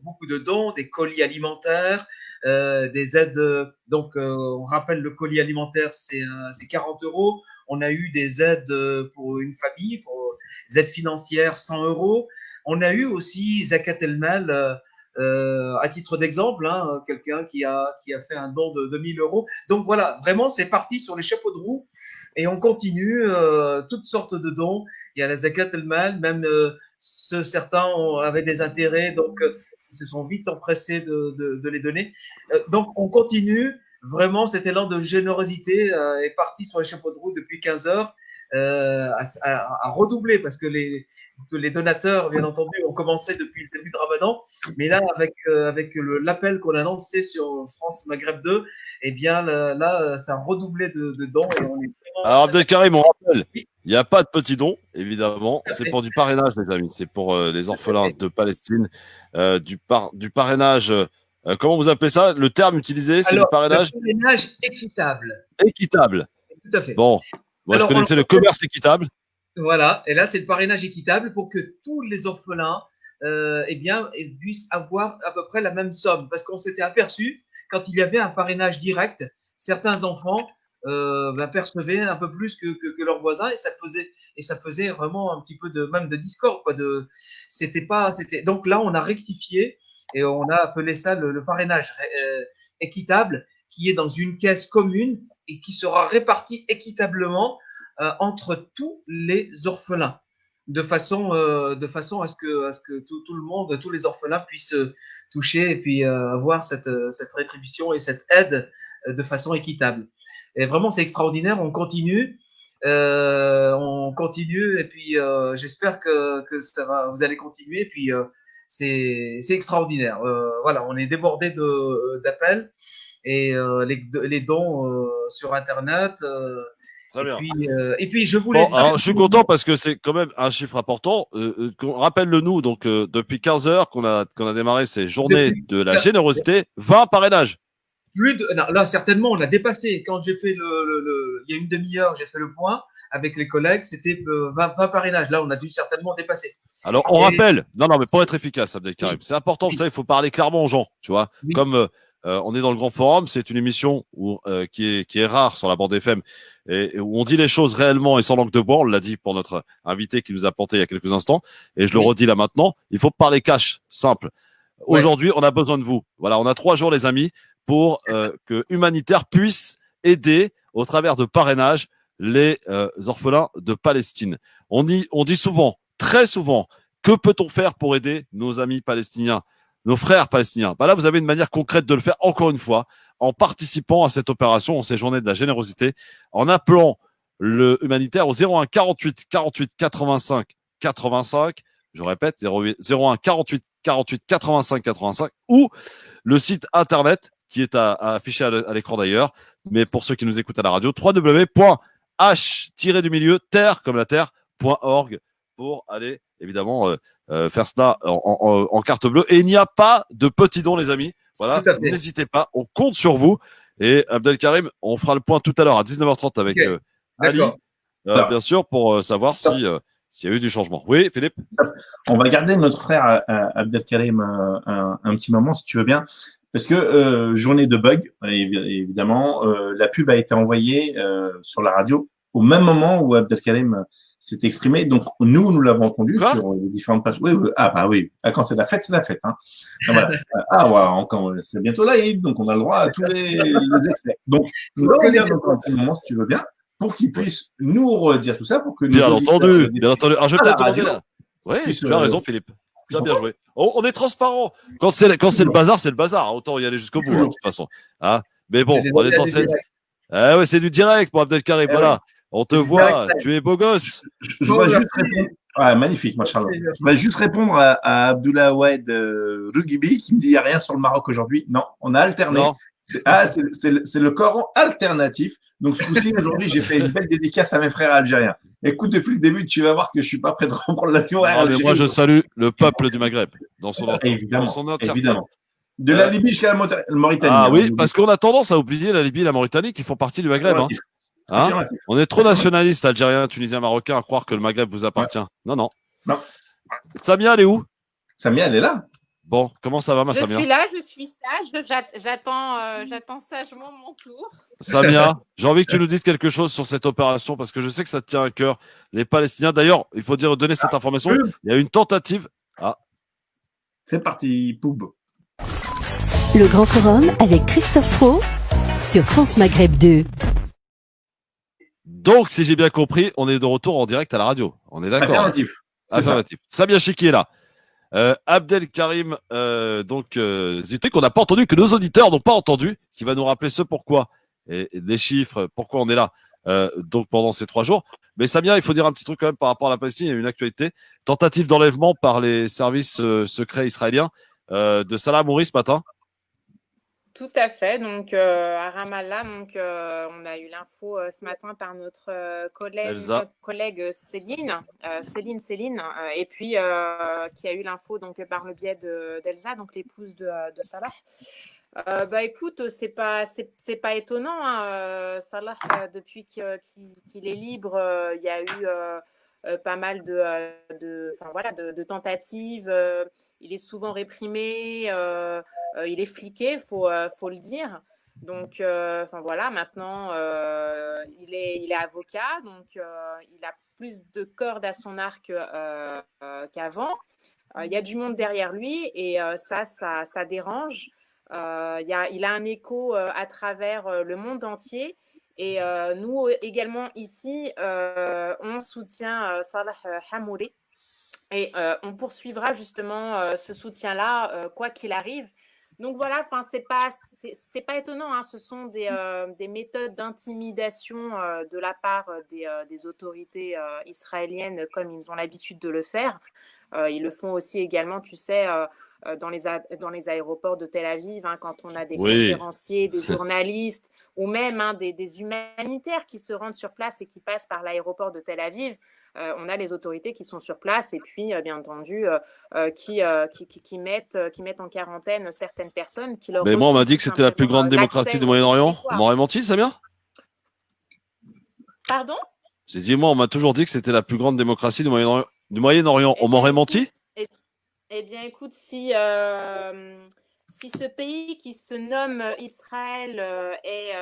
beaucoup de dons, des colis alimentaires, des aides. Donc, on rappelle, le colis alimentaire, c'est 40 €. On a eu des aides pour une famille, pour des aides financières, 100 €. On a eu aussi Zakat El-Mal, à titre d'exemple, hein, quelqu'un qui a fait un don de 2 000 €. Donc voilà, vraiment, c'est parti sur les chapeaux de roue et on continue toutes sortes de dons. Il y a la Zakat El-Mal, même certains avaient des intérêts, donc ils se sont vite empressés de les donner. Donc on continue. Vraiment, cet élan de générosité est parti sur les chapeaux de roue depuis 15 heures, à redoubler parce que les donateurs, bien entendu, ont commencé depuis le début de Ramadan. Mais là, avec l'appel qu'on a lancé sur France Maghreb 2, eh bien, là, ça a redoublé de dons. Et on est vraiment... Alors, Abdelkarim, on rappelle, il n'y a pas de petits dons, évidemment. C'est pour du parrainage, les amis. C'est pour les orphelins de Palestine. Du parrainage... comment vous appelez ça? Le terme utilisé, c'est du parrainage? Le parrainage équitable. Équitable. Tout à fait. Bon, moi, je connaissais le commerce équitable. Voilà, et là, c'est le parrainage équitable pour que tous les orphelins puissent avoir à peu près la même somme. Parce qu'on s'était aperçu, quand il y avait un parrainage direct, certains enfants percevaient un peu plus que leurs voisins et ça faisait vraiment un petit peu même de discorde. Donc là, on a rectifié. Et on a appelé ça le parrainage équitable, qui est dans une caisse commune et qui sera réparti équitablement entre tous les orphelins, de façon à ce que tout le monde, tous les orphelins puissent toucher et puis avoir cette rétribution et cette aide de façon équitable. Et vraiment, c'est extraordinaire. On continue. Et puis j'espère que vous allez continuer. Et puis c'est extraordinaire. Voilà, on est débordé d'appels et les dons sur Internet. Très bien. Et puis je voulais. Bon, alors, je suis content parce que c'est quand même un chiffre important. Rappelle-le nous, donc depuis 15 heures qu'on a démarré ces journées de la générosité, 20 parrainages. Non, là, certainement, on a dépassé. Quand j'ai fait il y a une demi-heure, j'ai fait le point avec les collègues, c'était 20 parrainages. Là, on a dû certainement dépasser. Alors, on rappelle, non, mais pour être efficace, Abdelkarim, c'est important, ça, il faut parler clairement aux gens, tu vois. Comme on est dans le Grand Forum, c'est une émission qui est rare sur la bande FM et où on dit les choses réellement et sans langue de bois. On l'a dit pour notre invité qui nous a planté il y a quelques instants et je le redis là maintenant. Il faut parler cash, simple. Aujourd'hui, on a besoin de vous. Voilà, on a 3 jours, les amis, pour que Humanitaire puisse aider au travers de parrainage les orphelins de Palestine. On dit souvent, très souvent, que peut-on faire pour aider nos amis palestiniens, nos frères palestiniens? Là, vous avez une manière concrète de le faire, encore une fois, en participant à cette opération, en ces journées de la générosité, en appelant le Humanitaire au 01 48 48 85 85, je répète, 01 48 48 85 85, ou le site internet qui est à afficher à l'écran d'ailleurs, mais pour ceux qui nous écoutent à la radio, www.h-terre comme la terre.org pour aller évidemment faire cela en carte bleue. Et il n'y a pas de petits dons, les amis. Voilà, n'hésitez pas, on compte sur vous. Et Abdelkarim, on fera le point tout à l'heure à 19h30 avec Ali, bien sûr, pour savoir s'il y a eu du changement. Oui, Philippe? On va garder notre frère Abdelkarim un petit moment, si tu veux bien. Parce que journée de bug, évidemment, la pub a été envoyée sur la radio au même moment où Abdelkarim s'est exprimé. Donc, nous l'avons entendu sur les différentes pages. Oui. Ah, bah oui. Ah, quand c'est la fête, c'est la fête. Hein. Voilà. Encore, c'est bientôt l'Aïd, donc on a le droit à tous les excès. Donc, nous allons garder encore un petit moment, si tu veux bien, pour qu'il puisse nous redire tout ça, pour que nous. Bien entendu. Alors, je vais peut-être demander là. Oui, tu as raison, Philippe. Bien joué. On est transparent. Quand c'est le bazar, c'est le bazar. Autant y aller jusqu'au bout, de toute façon. Hein, mais bon, on est censé. C'est du direct pour Abdelkarim. Voilà. On te voit, tu es beau gosse. Je voudrais juste répondre. Magnifique, machallah. Je voudrais juste répondre à Abdullah Oued Rugibi qui me dit il n'y a rien sur le Maroc aujourd'hui. Non, on a alterné. C'est le Coran alternatif. Donc, ce coup-ci, aujourd'hui, j'ai fait une belle dédicace à mes frères algériens. Écoute, depuis le début, tu vas voir que je ne suis pas prêt de reprendre l'avion. Mais moi, je salue le peuple du Maghreb dans son entièreté. Évidemment. De la Libye jusqu'à la Mauritanie. Ah oui, parce qu'on a tendance à oublier la Libye et la Mauritanie qui font partie du Maghreb. Hein Affirmatif. On est trop nationalistes, algériens, tunisiens, marocains, à croire que le Maghreb vous appartient. Non, non. Non. Samia, elle est où? Samia, elle est là. Bon, comment ça va, ma Je Samia? suis là, je suis sage, j'attends sagement mon tour. Samia, j'ai envie que tu nous dises quelque chose sur cette opération parce que je sais que ça te tient à cœur. Les Palestiniens, d'ailleurs, il faut donner cette information. Il y a une tentative. Ah. C'est parti, Poub. Le Grand Forum avec Christophe Roux sur France Maghreb 2. Donc, si j'ai bien compris, on est de retour en direct à la radio. On est d'accord? Affirmatif. Affirmatif. Samia Chiki est là. Abdelkarim, Zitoui, qu'on n'a pas entendu, que nos auditeurs n'ont pas entendu, qui va nous rappeler ce pourquoi et des chiffres, pourquoi on est là donc pendant ces 3 jours. Mais Samia, il faut dire un petit truc quand même par rapport à la Palestine. Il y a eu une actualité. Tentative d'enlèvement par les services secrets israéliens de Salah Hamouri ce matin. Tout à fait. Donc, à Ramallah, on a eu l'info ce matin par notre collègue Céline, et puis qui a eu l'info donc par le biais d'Elsa, donc l'épouse de Salah. Écoute, c'est pas étonnant. Hein. Salah, depuis qu'il est libre, il y a eu pas mal de tentatives. Il est souvent réprimé. Il est fliqué, faut le dire. Donc, maintenant, il est avocat, donc il a plus de cordes à son arc qu'avant. Il y a du monde derrière lui et ça dérange. Il a un écho à travers le monde entier. Et nous également ici, on soutient Salah Hamouri. Et on poursuivra justement ce soutien-là, quoi qu'il arrive. Donc voilà, c'est pas étonnant, hein, ce sont des méthodes d'intimidation de la part des autorités israéliennes comme ils ont l'habitude de le faire. Ils le font aussi également, tu sais, dans les aéroports de Tel Aviv, hein, quand on a des conférenciers, des journalistes ou même des humanitaires qui se rendent sur place et qui passent par l'aéroport de Tel Aviv. On a les autorités qui sont sur place et puis, bien entendu, qui mettent en quarantaine certaines personnes. Mais moi, on m'a dit que c'était la plus grande démocratie du Moyen-Orient. On m'aurait menti, Samia? Pardon? J'ai dit, moi, on m'a toujours dit que c'était la plus grande démocratie du Moyen-Orient. On m'aurait menti? Eh bien, écoute, si ce pays qui se nomme Israël est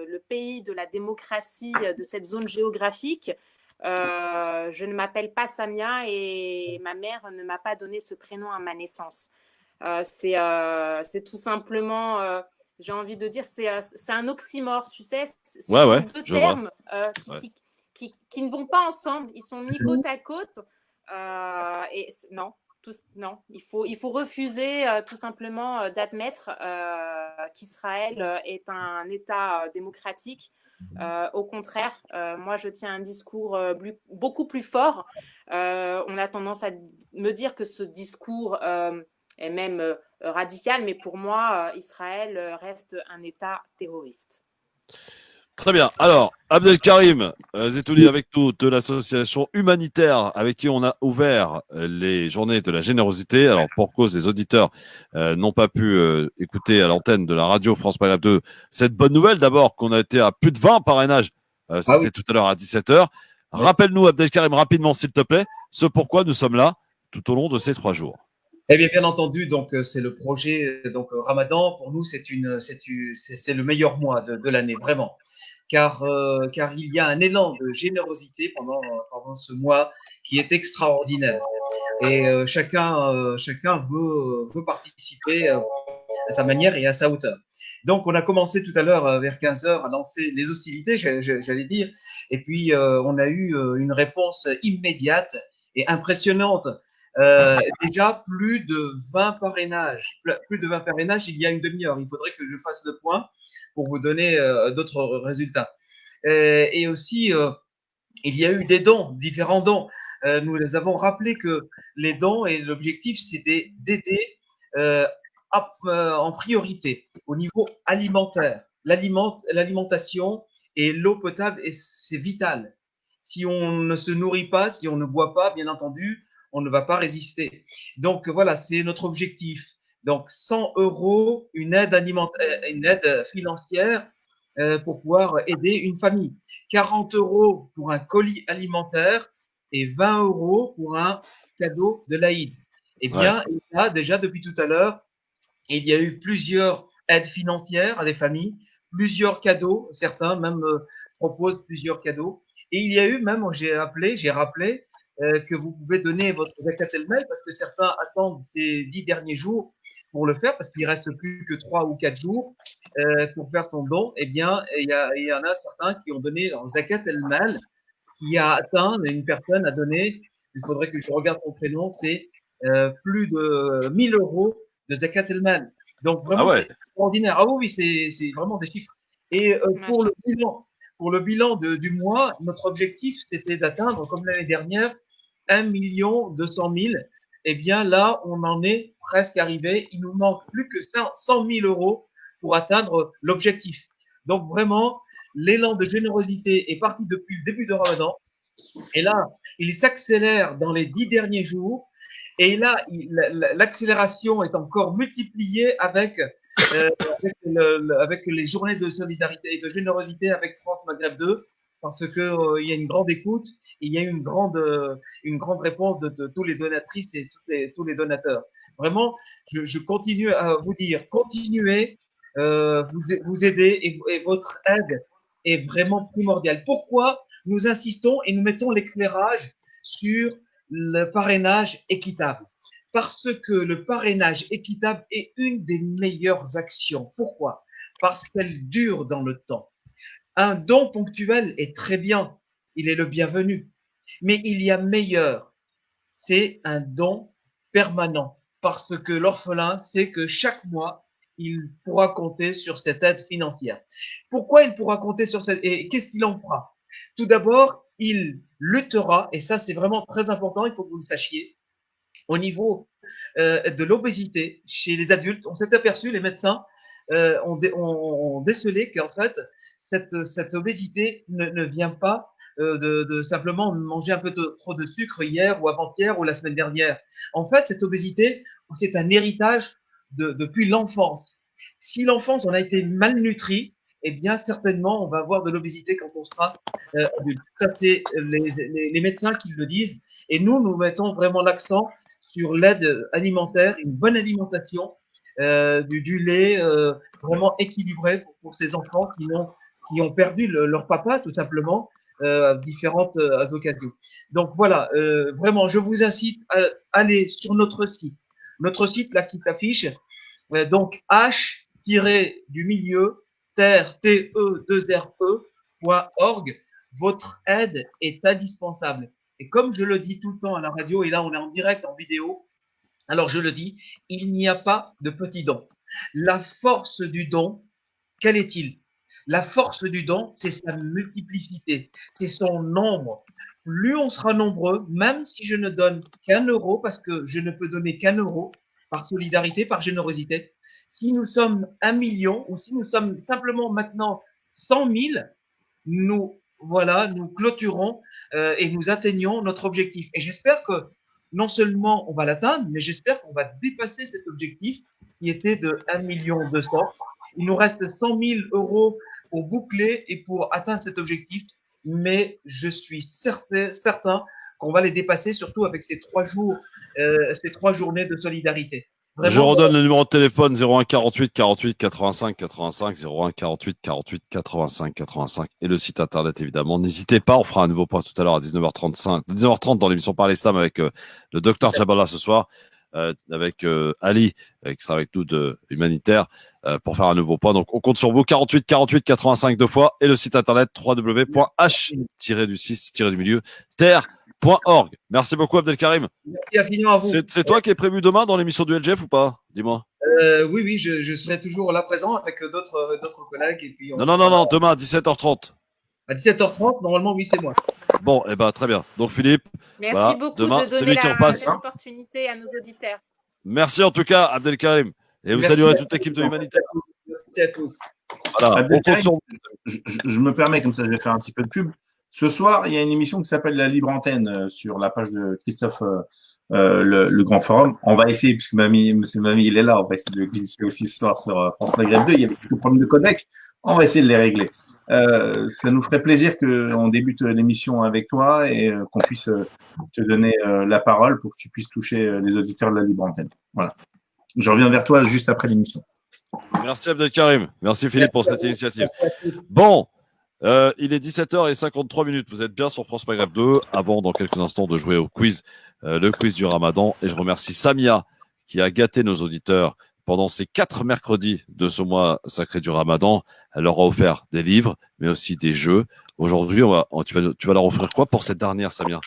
le pays de la démocratie de cette zone géographique, je ne m'appelle pas Samia et ma mère ne m'a pas donné ce prénom à ma naissance. C'est tout simplement, j'ai envie de dire, c'est un oxymore, tu sais. Ce sont deux termes qui ne vont pas ensemble. Ils sont mis côte à côte. Non, il faut refuser tout simplement d'admettre qu'Israël est un État démocratique. Au contraire, moi je tiens un discours beaucoup plus fort. On a tendance à me dire que ce discours est même radical, mais pour moi, Israël reste un État terroriste. Très bien. Alors, Abdelkarim Zetouni avec nous de l'association humanitaire avec qui on a ouvert les journées de la générosité. Alors, pour cause, les auditeurs n'ont pas pu écouter à l'antenne de la radio France Maghreb 2 cette bonne nouvelle. D'abord, qu'on a été à plus de 20 parrainages. C'était tout à l'heure à 17h. Rappelle-nous, Abdelkarim, rapidement, s'il te plaît, ce pourquoi nous sommes là tout au long de ces 3 jours. Eh bien, bien entendu, donc c'est le projet Ramadan. Pour nous, c'est le meilleur mois de l'année, vraiment. Car il y a un élan de générosité pendant ce mois qui est extraordinaire. Et chacun veut participer à sa manière et à sa hauteur. Donc, on a commencé tout à l'heure vers 15h à lancer les hostilités, j'allais dire. Et puis, on a eu une réponse immédiate et impressionnante. Déjà, plus de 20 parrainages il y a une demi-heure. Il faudrait que je fasse le point pour vous donner d'autres résultats. Et aussi, il y a eu des dons, différents dons. Nous les avons rappelé que les dons, et l'objectif, c'est d'aider en priorité au niveau alimentaire. L'alimentation et l'eau potable, c'est vital. Si on ne se nourrit pas, si on ne boit pas, bien entendu, on ne va pas résister. Donc voilà, c'est notre objectif. Donc 100 €, une aide financière pour pouvoir aider une famille. 40 € pour un colis alimentaire et 20 € pour un cadeau de l'Aïd. Eh bien, là, déjà depuis tout à l'heure, il y a eu plusieurs aides financières à des familles, plusieurs cadeaux, certains même proposent plusieurs cadeaux. Et il y a eu même, j'ai rappelé que vous pouvez donner votre zakat el-mal parce que certains attendent ces 10 derniers jours pour le faire parce qu'il reste plus que 3 ou 4 jours pour faire son don. Eh bien, il y en a certains qui ont donné leur zakat el-mal qui a atteint, une personne a donné, il faudrait que je regarde son prénom, c'est plus de 1 000 € de zakat el-mal. Donc vraiment, c'est extraordinaire. Ah oui, c'est vraiment des chiffres. Et pour le bilan du mois, notre objectif, c'était d'atteindre, comme l'année dernière, 1 200 000. Eh bien là, on en est presque arrivé. Il nous manque plus que 100 000 € pour atteindre l'objectif. Donc vraiment, l'élan de générosité est parti depuis le début de Ramadan. Et là, il s'accélère dans les 10 derniers jours. Et là, l'accélération est encore multipliée avec les journées de solidarité et de générosité avec France Maghreb 2, parce que il y a une grande écoute, et il y a une grande réponse de tous les donatrices et tous les donateurs. Vraiment, je continue à vous dire, continuez, vous aider et votre aide est vraiment primordiale. Pourquoi nous insistons et nous mettons l'éclairage sur le parrainage équitable? Parce que le parrainage équitable est une des meilleures actions. Pourquoi? Parce qu'elle dure dans le temps. Un don ponctuel est très bien, il est le bienvenu. Mais il y a meilleur, c'est un don permanent. Parce que l'orphelin sait que chaque mois, il pourra compter sur cette aide financière. Pourquoi il pourra compter sur cette aide et qu'est-ce qu'il en fera? Tout d'abord, il luttera, et ça c'est vraiment très important, il faut que vous le sachiez, au niveau de l'obésité chez les adultes. On s'est aperçu, les médecins ont décelé qu'en fait, cette obésité ne vient pas de simplement manger un peu trop de sucre hier ou avant-hier ou la semaine dernière. En fait, cette obésité, c'est un héritage depuis l'enfance. Si l'enfance en a été malnutrie, eh bien certainement on va avoir de l'obésité quand on sera adulte. Ça c'est les médecins qui le disent, et nous mettons vraiment l'accent sur l'aide alimentaire, une bonne alimentation, du lait vraiment équilibré pour ces enfants qui ont perdu leur papa tout simplement à différentes occasions. Donc voilà, vraiment je vous incite à aller sur notre site là qui s'affiche, donc h-terre-2re.org. Votre aide est indispensable. Et comme je le dis tout le temps à la radio, et là on est en direct, en vidéo, alors je le dis, il n'y a pas de petit don. La force du don, quel est-il? La force du don, c'est sa multiplicité, c'est son nombre. Plus on sera nombreux, même si je ne donne qu'1 euro, parce que je ne peux donner qu'1 euro par solidarité, par générosité, si nous sommes 1 million, ou si nous sommes simplement maintenant 100 000, nous clôturons et nous atteignons notre objectif. Et j'espère que non seulement on va l'atteindre, mais j'espère qu'on va dépasser cet objectif qui était de 1 200 000. Il nous reste 100 000 € pour boucler et pour atteindre cet objectif, mais je suis certain qu'on va les dépasser, surtout avec ces 3 jours, ces 3 journées de solidarité. Vraiment, je redonne le numéro de téléphone 01 48 48 85 85, 01 48 48 85 85 et le site internet évidemment. N'hésitez pas, on fera un nouveau point tout à l'heure à 19h30 dans l'émission Par l'Islam avec le docteur Jaballah ce soir, avec Ali qui sera avec nous de Humanitaire pour faire un nouveau point. Donc on compte sur vous, 48 48 85 deux fois et le site internet www.h-terre-org. Merci beaucoup Abdelkarim. Merci infiniment à vous. C'est toi qui es prévu demain dans l'émission du LGF ou pas? Dis-moi. Oui, je serai toujours là présent avec d'autres collègues. Et puis non, demain à 17h30. À 17h30, normalement, oui, c'est moi. Bon, très bien. Donc Philippe, merci beaucoup demain, de donner cette opportunité à nos auditeurs. Merci en tout cas Abdelkarim. Et vous saluerez toute l'équipe de Humanitaire. Merci à tous. Voilà, je me permets, comme ça je vais faire un petit peu de pub. Ce soir, il y a une émission qui s'appelle La Libre Antenne sur la page de Christophe, le Grand Forum. On va essayer, puisque Mamie, il est là, on va essayer de glisser aussi ce soir sur France Maghreb 2. Il y avait quelques problèmes de codec. On va essayer de les régler. Ça nous ferait plaisir qu'on débute l'émission avec toi et qu'on puisse te donner la parole pour que tu puisses toucher les auditeurs de la libre antenne. Voilà. Je reviens vers toi juste après l'émission. Merci Abdelkarim. Merci Philippe pour cette initiative. Bon, il est 17h53. Vous êtes bien sur France Maghreb 2. Avant, dans quelques instants, de jouer au quiz, le quiz du Ramadan. Et je remercie Samia qui a gâté nos auditeurs pendant ces 4 mercredis de ce mois sacré du Ramadan. Elle leur a offert des livres, mais aussi des jeux. Aujourd'hui, tu vas leur offrir quoi pour cette dernière, Samia?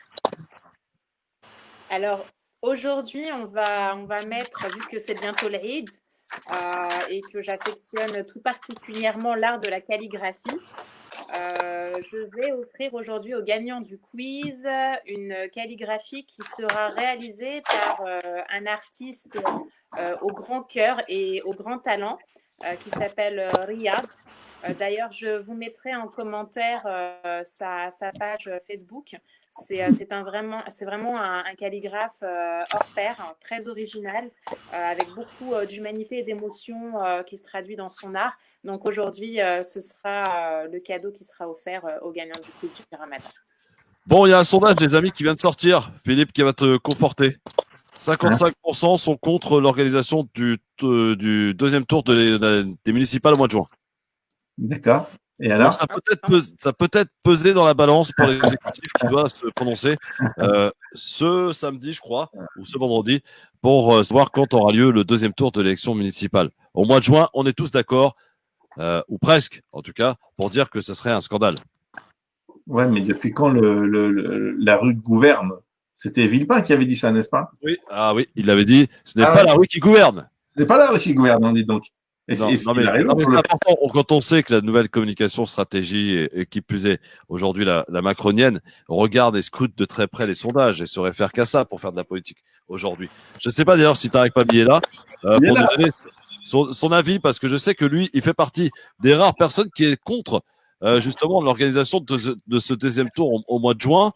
Alors, aujourd'hui, on va mettre, vu que c'est bientôt l'Eid, et que j'affectionne tout particulièrement l'art de la calligraphie, je vais offrir aujourd'hui aux gagnants du quiz une calligraphie qui sera réalisée par un artiste au grand cœur et au grand talent qui s'appelle Riyad. D'ailleurs, je vous mettrai en commentaire sa page Facebook. C'est vraiment un calligraphe hors pair, très original, avec beaucoup d'humanité et d'émotion qui se traduit dans son art. Donc aujourd'hui, ce sera le cadeau qui sera offert aux gagnants du quiz du Ramadan. Bon, il y a un sondage, les amis, qui vient de sortir. Philippe, qui va te conforter. 55% sont contre l'organisation du deuxième tour des municipales au mois de juin. D'accord. Et alors? Ça peut être pesé dans la balance pour l'exécutif qui doit se prononcer ce samedi, je crois, ou ce vendredi, pour savoir quand aura lieu le deuxième tour de l'élection municipale. Au mois de juin, on est tous d'accord, ou presque, en tout cas, pour dire que ce serait un scandale. Ouais, mais depuis quand la rue gouverne? C'était Villepin qui avait dit ça, n'est-ce pas? Oui, il l'avait dit. Ce n'est pas la rue qui gouverne. Ce n'est pas la rue qui gouverne, on dit donc. Mais c'est important quand on sait que la nouvelle communication stratégie et qui plus est aujourd'hui la macronienne regarde et scrute de très près les sondages et se réfère qu'à ça pour faire de la politique aujourd'hui. Je ne sais pas d'ailleurs si Tarek Pabi est là pour nous donner son avis, parce que je sais que lui, il fait partie des rares personnes qui est contre justement l'organisation de ce deuxième tour au mois de juin.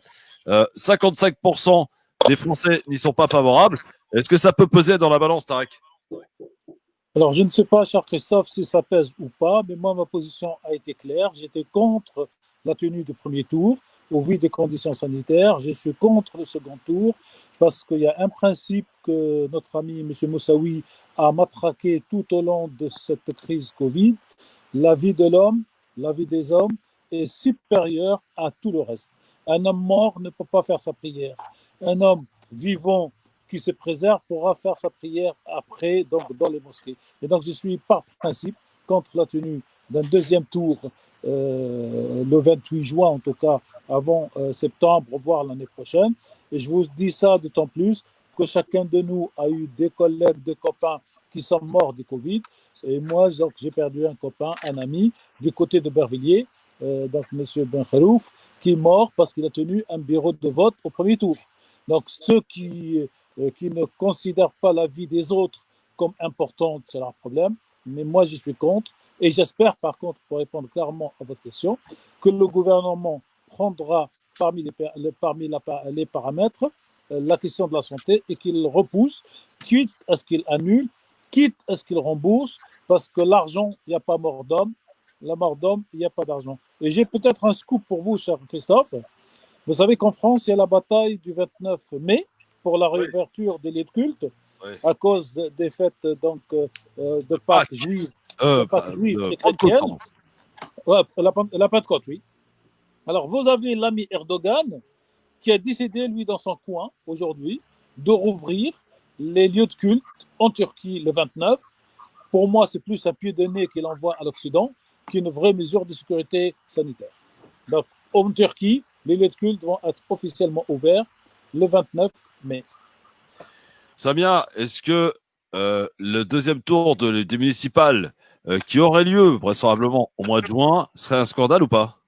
55% des Français n'y sont pas favorables. Est-ce que ça peut peser dans la balance, Tarek? Alors, je ne sais pas, cher Christophe, si ça pèse ou pas, mais moi, ma position a été claire. J'étais contre la tenue du premier tour au vu des conditions sanitaires. Je suis contre le second tour parce qu'il y a un principe que notre ami M. Moussaoui a matraqué tout au long de cette crise Covid. La vie de l'homme, la vie des hommes est supérieure à tout le reste. Un homme mort ne peut pas faire sa prière. Un homme vivant qui se préserve pourra faire sa prière après, donc dans les mosquées. Et donc, je suis par principe contre la tenue d'un deuxième tour le 28 juin, en tout cas avant septembre, voire l'année prochaine. Et je vous dis ça d'autant plus que chacun de nous a eu des collègues, des copains qui sont morts du Covid. Et moi, donc, j'ai perdu un copain, un ami, du côté de Bervilliers, donc M. Ben Kharouf, qui est mort parce qu'il a tenu un bureau de vote au premier tour. Donc, ceux qui ne considèrent pas la vie des autres comme importante, c'est leur problème. Mais moi, je suis contre. Et j'espère, par contre, pour répondre clairement à votre question, que le gouvernement prendra parmi les paramètres la question de la santé et qu'il repousse, quitte à ce qu'il annule, quitte à ce qu'il rembourse, parce que l'argent, il n'y a pas mort d'homme. La mort d'homme, il n'y a pas d'argent. Et j'ai peut-être un scoop pour vous, cher Christophe. Vous savez qu'en France, il y a la bataille du 29 mai pour la réouverture des lieux de culte à cause des fêtes donc, de Pâques juives et chrétiennes. La Pentecôte, oui. Alors, vous avez l'ami Erdogan qui a décidé, lui, dans son coin, aujourd'hui, de rouvrir les lieux de culte en Turquie le 29. Pour moi, c'est plus un pied de nez qu'il envoie à l'Occident qu'une vraie mesure de sécurité sanitaire. Donc, en Turquie, les lieux de culte vont être officiellement ouverts le 29 mai. Samia, est-ce que le deuxième tour des municipales qui aurait lieu vraisemblablement au mois de juin serait un scandale ou pas?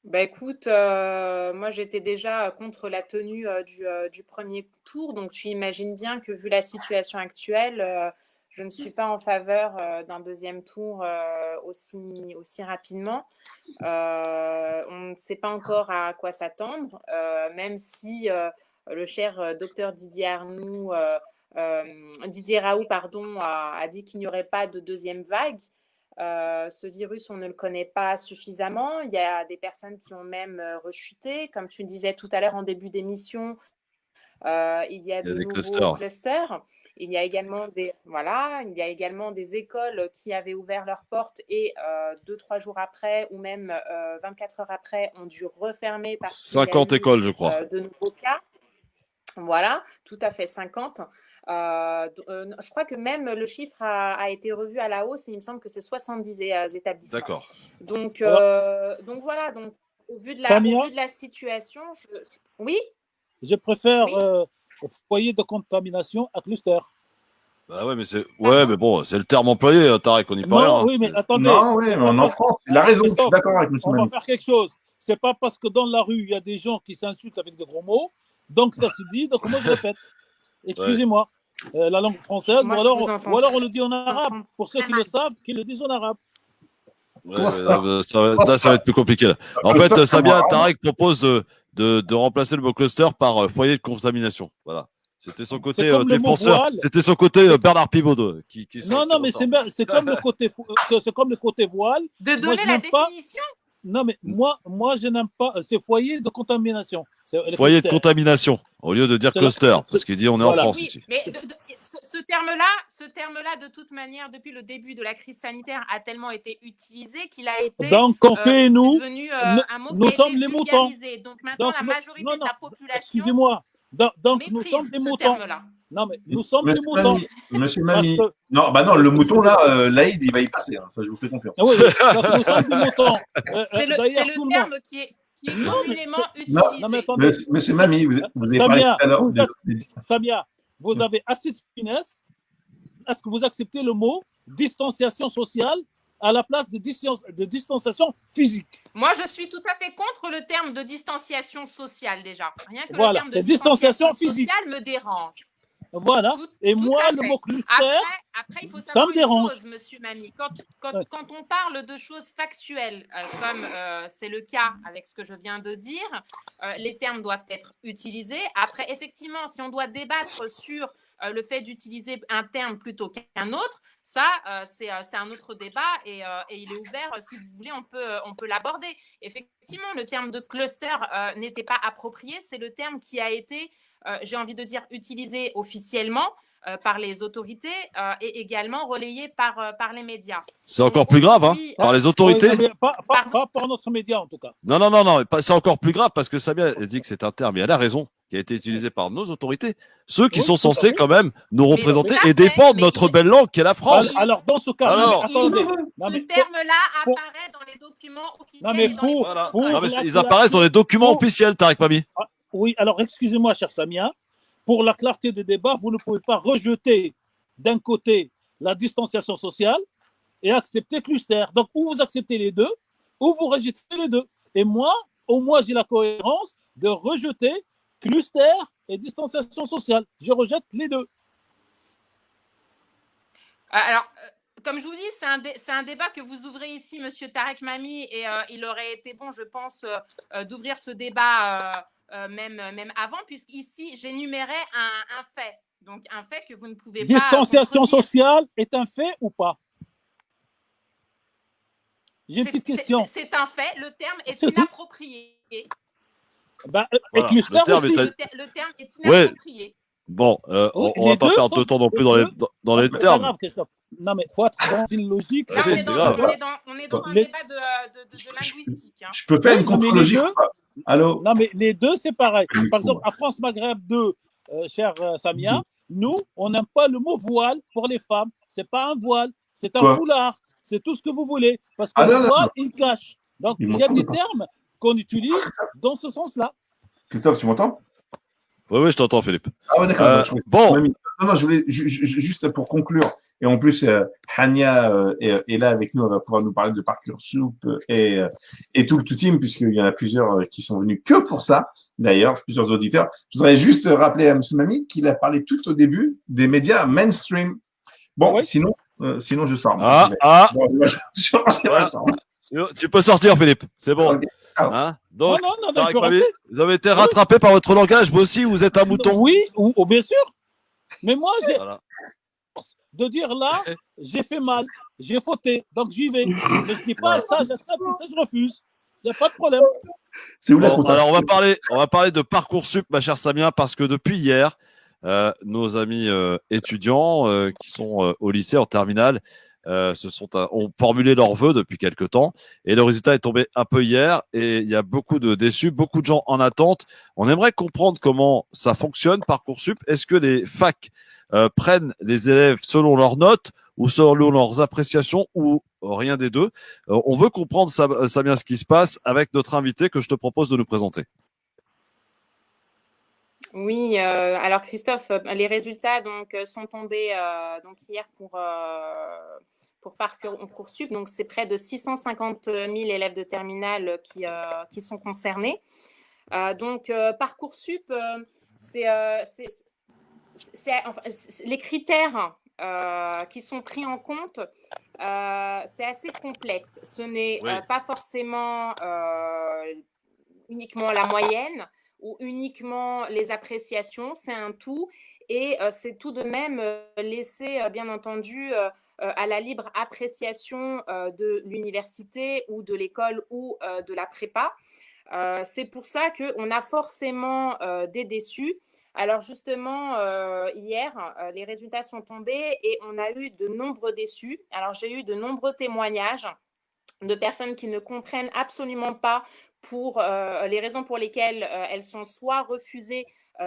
Bah écoute, moi j'étais déjà contre la tenue du premier tour, donc tu imagines bien que vu la situation actuelle, je ne suis pas en faveur d'un deuxième tour aussi rapidement. On ne sait pas encore à quoi s'attendre, même si le cher docteur Didier Raoult a dit qu'il n'y aurait pas de deuxième vague. Ce virus, on ne le connaît pas suffisamment. Il y a des personnes qui ont même rechuté. Comme tu le disais tout à l'heure en début d'émission, il y a de nouveaux clusters. Il y a également des écoles qui avaient ouvert leurs portes et 2-3 jours après ou même 24 heures après ont dû refermer parce 50 écoles, je crois. De nouveaux cas. Voilà, tout à fait 50. Je crois que même le chiffre a été revu à la hausse et il me semble que c'est 70 établissements. D'accord. Donc voilà, donc au vu de la situation, oui. Je préfère foyer de contamination à cluster. Bah ouais, mais bon, c'est le terme employé, Tarek, on n'y peut rien. Oui, mais attendez. Non, oui, mais en France, il a raison, je suis d'accord avec M. On Mami. va faire quelque chose. C'est pas parce que dans la rue, il y a des gens qui s'insultent avec de gros mots, donc ça se dit, donc moi je répète. Excusez-moi. La langue française, ou alors on le dit en arabe. Pour ceux qui le savent, qu'ils le disent en arabe. Ça va être plus compliqué. Là. En fait, Samia, Tarek propose de remplacer le mot cluster par foyer de contamination. Voilà. C'était son côté défenseur. C'était son côté Bernard Pivot qui non, mais c'est comme le côté voile. De donner la définition. Non, mais moi, je n'aime pas. C'est foyer de contamination. Foyer de contamination, au lieu de dire cluster, parce qu'il dit on est en France ici. Mais ce terme-là, de toute manière, depuis le début de la crise sanitaire, a tellement été utilisé qu'il a été devenu un mot nous qui a sommes été les moutons. Donc maintenant, la majorité de la population. Excusez-moi. Donc nous sommes les moutons. Non, mais nous sommes les moutons. Monsieur Mami. Non, le mouton là, l'Aïd, il va y passer. Hein, ça, je vous fais confiance. Oui, donc nous sommes des moutons. C'est le terme qui est communément utilisé. Non, mais attendez. Monsieur Mami, vous avez parlé tout à l'heure. Samia, vous avez assez de finesse. Est-ce que vous acceptez le mot distanciation sociale à la place de distanciation physique? Moi, je suis tout à fait contre le terme de distanciation sociale déjà. Rien que voilà, le terme de distanciation sociale me dérange. Voilà. Et moi, le mot cluster, après, il faut ça savoir me dérange. une chose, monsieur Mami. Quand on parle de choses factuelles, comme c'est le cas avec ce que je viens de dire, les termes doivent être utilisés. Après, effectivement, si on doit débattre sur le fait d'utiliser un terme plutôt qu'un autre, ça, c'est un autre débat et il est ouvert. Si vous voulez, on peut l'aborder. Effectivement, le terme de cluster n'était pas approprié. C'est le terme qui a été, j'ai envie de dire, utilisé officiellement par les autorités et également relayé par les médias. C'est encore plus grave, hein, par les autorités. Pas par notre média, en tout cas. Non, c'est encore plus grave parce que Samia dit que c'est un terme, et elle a raison, qui a été utilisé par nos autorités, ceux qui sont censés quand même nous représenter et défendre notre belle langue qui est la France. Alors, dans ce cas, attendez. Ce terme-là apparaît dans les documents officiels. Ils apparaissent dans les documents officiels, Tarek Mami. Oui, alors excusez-moi, cher Samia, pour la clarté des débats, vous ne pouvez pas rejeter d'un côté la distanciation sociale et accepter cluster. Donc, ou vous acceptez les deux, ou vous rejetez les deux. Et moi, au moins, j'ai la cohérence de rejeter cluster et distanciation sociale. Je rejette les deux. Alors, comme je vous dis, c'est un débat que vous ouvrez ici, monsieur Tarek Mami, et il aurait été bon, je pense, d'ouvrir ce débat même avant, puisqu'ici, j'énumérais un fait. Donc, un fait que vous ne pouvez pas... Distanciation sociale est un fait ou pas? J'ai une petite question. C'est un fait, le terme est inapproprié. Voilà. Le terme est inapproprié. Ouais. Bon, on va pas perdre de temps non plus dans les termes. Grave, Christophe. Non, mais il faut être dans une logique. Là, on est dans un débat de linguistique. Je peux faire une contre-logique. Allô? Non, mais les deux, c'est pareil. Par exemple, à France Maghreb 2, cher Samia, nous, on n'aime pas le mot voile pour les femmes. C'est pas un voile, c'est un foulard. C'est tout ce que vous voulez. Parce que le voile, il cache. Donc, il y a des termes qu'on utilise dans ce sens-là. Christophe, tu m'entends? Oui, je t'entends, Philippe. Ah ouais, d'accord. Bon. Non, je voulais juste pour conclure. Et en plus, Hania est là avec nous. Elle va pouvoir nous parler de Parcoursup et tout le team, puisqu'il y en a plusieurs qui sont venus que pour ça. D'ailleurs, plusieurs auditeurs. Je voudrais juste rappeler à M. Mami qu'il a parlé tout au début des médias mainstream. Bon, oui. Sinon, je sors. Tu peux sortir, Philippe. C'est bon. Hein? Donc, vous avez été rattrapé par votre langage. Vous aussi, vous êtes un mouton. Oui, bien sûr. Mais moi, de dire là, j'ai fait mal, j'ai fauté, donc j'y vais. Mais je dis pas ça, j'attrape et ça, je refuse. Il n'y a pas de problème. C'est où la Bon, compta? alors on va parler de Parcoursup, ma chère Samia, parce que depuis hier, nos amis étudiants qui sont au lycée en terminale ont formulé leurs vœux depuis quelque temps et le résultat est tombé un peu hier et il y a beaucoup de déçus, beaucoup de gens en attente. On aimerait comprendre comment ça fonctionne Parcoursup. Est-ce que les facs prennent les élèves selon leurs notes ou selon leurs appréciations ou rien des deux? On veut comprendre ça bien ce qui se passe avec notre invité que je te propose de nous présenter. Oui, alors Christophe, les résultats donc sont tombés donc hier pour Parcoursup. Donc c'est près de 650 000 élèves de terminale qui sont concernés. Donc Parcoursup, les critères qui sont pris en compte, c'est assez complexe. Ce n'est pas forcément uniquement la moyenne ou uniquement les appréciations, c'est un tout et c'est tout de même laissé bien entendu à la libre appréciation de l'université ou de l'école ou de la prépa. C'est pour ça qu'on a forcément des déçus. Alors justement, hier, les résultats sont tombés et on a eu de nombreux déçus. Alors j'ai eu de nombreux témoignages de personnes qui ne comprennent absolument pas pour les raisons pour lesquelles elles sont soit refusées,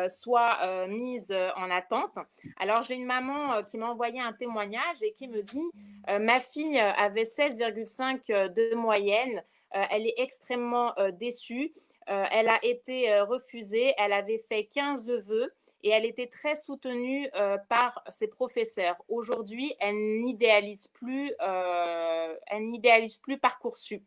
soit mises en attente. Alors, j'ai une maman qui m'a envoyé un témoignage et qui me dit « Ma fille avait 16,5 de moyenne, elle est extrêmement déçue, elle a été refusée, elle avait fait 15 vœux et elle était très soutenue par ses professeurs. Aujourd'hui, elle n'idéalise plus Parcoursup. »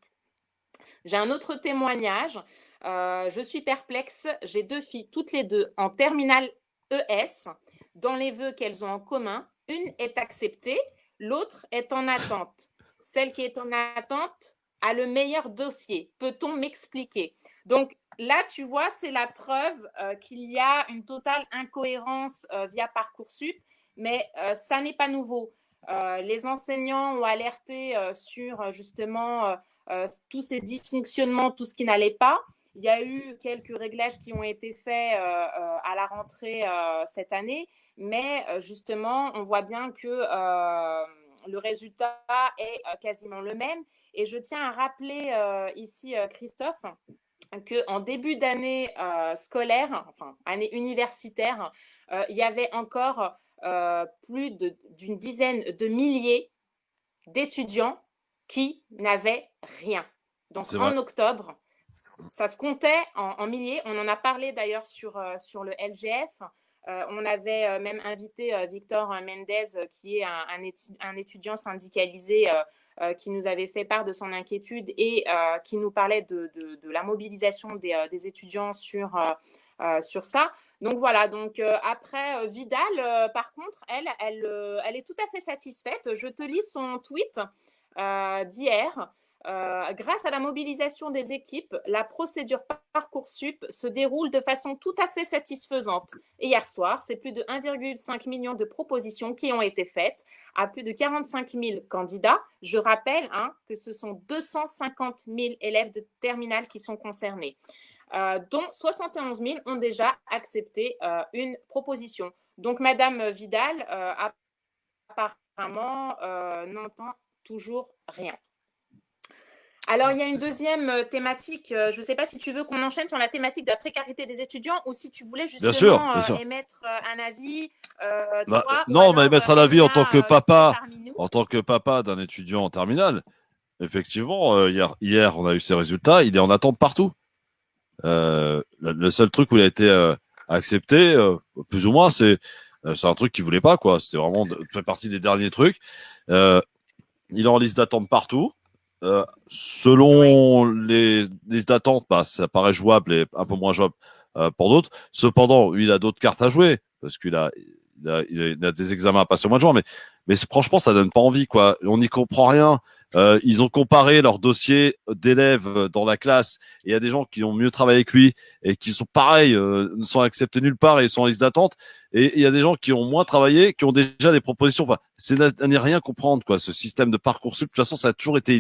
J'ai un autre témoignage. Je suis perplexe. J'ai 2 filles, toutes les deux en terminale ES. Dans les vœux qu'elles ont en commun, une est acceptée, l'autre est en attente. Celle qui est en attente a le meilleur dossier. Peut-on m'expliquer? Donc là, tu vois, c'est la preuve qu'il y a une totale incohérence via Parcoursup, mais ça n'est pas nouveau. Les enseignants ont alerté sur justement tous ces dysfonctionnements, tout ce qui n'allait pas. Il y a eu quelques réglages qui ont été faits à la rentrée cette année, mais justement, on voit bien que le résultat est quasiment le même. Et je tiens à rappeler ici, Christophe, qu'en début d'année scolaire, enfin année universitaire, il y avait encore plus d'une dizaine de milliers d'étudiants qui n'avaient rien. Donc en octobre, ça se comptait en milliers. On en a parlé d'ailleurs sur le LGF. On avait même invité Victor Mendez, qui est un étudiant syndicalisé qui nous avait fait part de son inquiétude et qui nous parlait de la mobilisation des étudiants sur ça. Donc voilà, donc après Vidal, par contre, elle est tout à fait satisfaite. Je te lis son tweet d'hier. Grâce à la mobilisation des équipes, la procédure Parcoursup se déroule de façon tout à fait satisfaisante. Et hier soir, c'est plus de 1,5 million de propositions qui ont été faites à plus de 45 000 candidats. Je rappelle que ce sont 250 000 élèves de terminale qui sont concernés, dont 71 000 ont déjà accepté une proposition. Donc, Madame Vidal, apparemment, n'entend toujours rien. Alors, il y a une deuxième thématique. Je ne sais pas si tu veux qu'on enchaîne sur la thématique de la précarité des étudiants ou si tu voulais justement émettre un avis. Non, mais émettre un avis en tant que papa d'un étudiant en terminale. Effectivement, hier, on a eu ces résultats. Il est en attente partout. Le seul truc où il a été accepté, plus ou moins, c'est un truc qu'il ne voulait pas, quoi. C'était vraiment fait partie des derniers trucs. Il est en liste d'attente partout. Selon les listes d'attente, ça paraît jouable et un peu moins jouable pour d'autres. Cependant, il a d'autres cartes à jouer parce qu'il a des examens à passer au mois de juin. Mais franchement, ça donne pas envie, quoi. On n'y comprend rien. Ils ont comparé leurs dossiers d'élèves dans la classe et il y a des gens qui ont mieux travaillé que lui et qui sont pareils, ne sont acceptés nulle part et ils sont en liste d'attente. Et il y a des gens qui ont moins travaillé, qui ont déjà des propositions. Enfin, c'est à n'y rien comprendre, quoi. Ce système de Parcoursup, de toute façon, ça a toujours été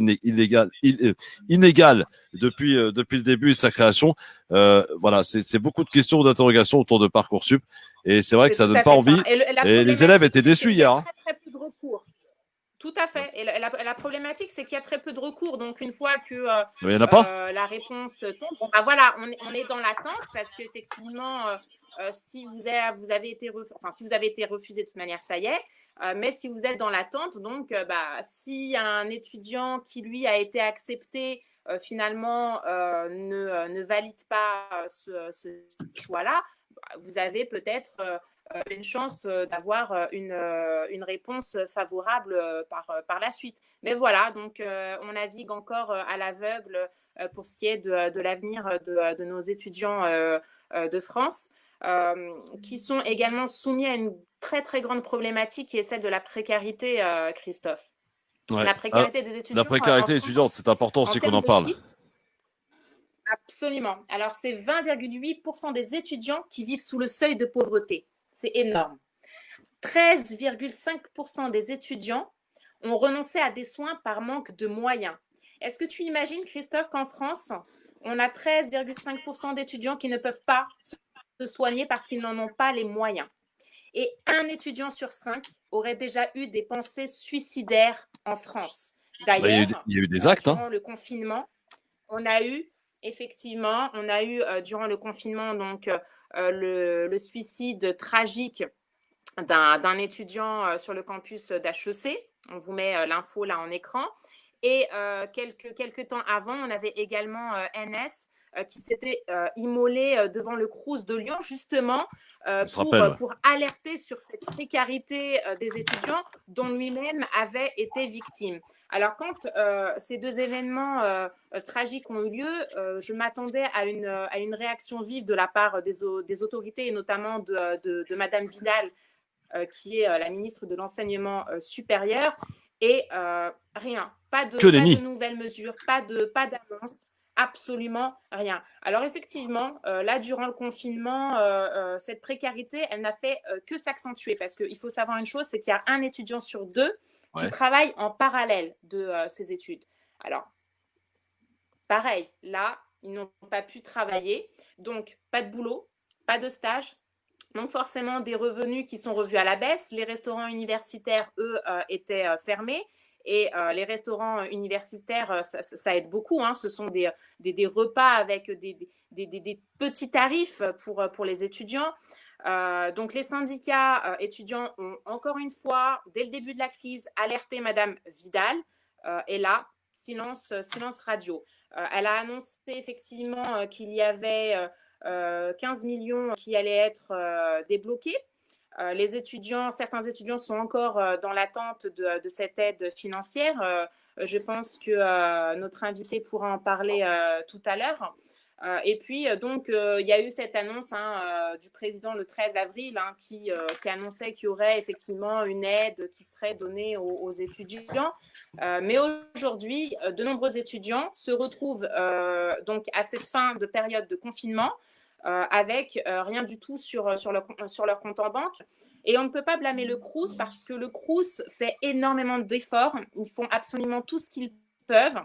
inégal depuis le début de sa création. Voilà, c'est beaucoup de questions, d'interrogations autour de Parcoursup. Et c'est vrai que ça donne pas envie. Et les élèves étaient déçus hier. Hein. Très peu de recours. Tout à fait. Et la problématique, c'est qu'il y a très peu de recours. Donc, une fois que il y en a pas. la réponse tombe, bon, bah, voilà, on est dans l'attente parce qu'effectivement, si vous avez été refusé de toute manière, ça y est. Mais si vous êtes dans l'attente, donc, si un étudiant qui, lui, a été accepté, finalement, ne valide pas ce choix-là, vous avez peut-être une chance d'avoir une réponse favorable par la suite. Mais voilà, donc on navigue encore à l'aveugle pour ce qui est de l'avenir de nos étudiants de France, qui sont également soumis à une très très grande problématique qui est celle de la précarité, Christophe. Ouais. La précarité des étudiants. La précarité étudiante, c'est important aussi qu'on en parle. Absolument. Alors, c'est 20,8% des étudiants qui vivent sous le seuil de pauvreté. C'est énorme. 13,5% des étudiants ont renoncé à des soins par manque de moyens. Est-ce que tu imagines, Christophe, qu'en France, on a 13,5% d'étudiants qui ne peuvent pas se soigner parce qu'ils n'en ont pas les moyens? Et un étudiant sur 5 aurait déjà eu des pensées suicidaires en France. D'ailleurs, il y a eu des actes. Durant le confinement, on a eu durant le confinement donc le suicide tragique d'un étudiant sur le campus d'HEC. On vous met l'info là en écran. Et quelques temps avant, on avait également NS qui s'était immolé devant le Crous de Lyon, justement pour alerter sur cette précarité des étudiants dont lui-même avait été victime. Alors, quand ces deux événements tragiques ont eu lieu, je m'attendais à une réaction vive de la part des autorités, et notamment de Madame Vidal, qui est la ministre de l'Enseignement supérieur. Et rien, pas de nouvelles mesures, pas d'annonce, absolument rien. Alors effectivement, là, durant le confinement, cette précarité, elle n'a fait que s'accentuer parce qu'il faut savoir une chose, c'est qu'il y a un étudiant sur deux qui travaille en parallèle de ses études. Alors, pareil, là, ils n'ont pas pu travailler, donc pas de boulot, pas de stage. Donc forcément, des revenus qui sont revus à la baisse. Les restaurants universitaires, eux, étaient fermés. Et les restaurants universitaires, ça aide beaucoup. Hein. Ce sont des repas avec des petits tarifs pour les étudiants. Donc les syndicats étudiants ont encore une fois, dès le début de la crise, alerté Madame Vidal. Et là, silence radio. Elle a annoncé effectivement qu'il y avait 15 millions qui allaient être débloqués. Certains étudiants sont encore dans l'attente de cette aide financière. Je pense que notre invité pourra en parler tout à l'heure. Et puis, donc, il y a eu cette annonce du président le 13 avril qui annonçait qu'il y aurait effectivement une aide qui serait donnée aux étudiants. Mais aujourd'hui, de nombreux étudiants se retrouvent donc à cette fin de période de confinement avec rien du tout sur leur compte en banque. Et on ne peut pas blâmer le Crous parce que le Crous fait énormément d'efforts. Ils font absolument tout ce qu'ils peuvent.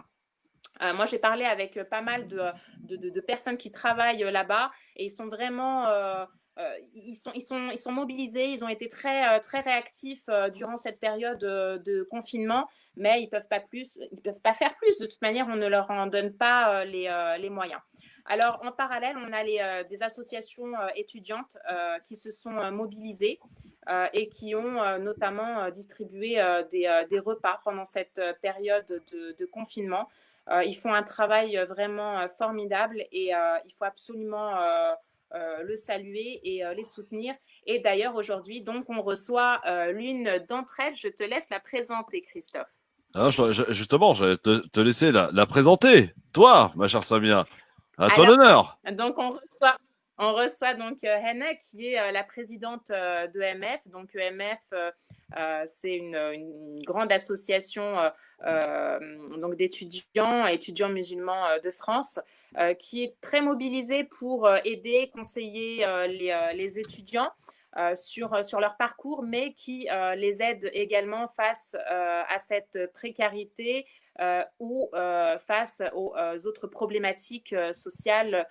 Moi, j'ai parlé avec pas mal de personnes qui travaillent là-bas et ils sont vraiment... ils sont mobilisés, ils ont été très, très réactifs durant cette période de confinement, mais ils peuvent pas faire plus. De toute manière, on ne leur en donne pas les moyens. Alors, en parallèle, on a des associations étudiantes qui se sont mobilisées et qui ont notamment distribué des repas pendant cette période de confinement. Ils font un travail vraiment formidable et il faut absolument le saluer et les soutenir. Et d'ailleurs, aujourd'hui, donc, on reçoit l'une d'entre elles. Je te laisse la présenter, Christophe. Alors, justement, j'allais te laisser la présenter. Toi, ma chère Samia. À ton honneur. Donc, On reçoit donc Henna, qui est la présidente de EMF. Donc EMF, c'est une grande association donc étudiants musulmans de France, qui est très mobilisée pour aider, conseiller les étudiants sur leur parcours, mais qui les aide également face à cette précarité ou face aux autres problématiques sociales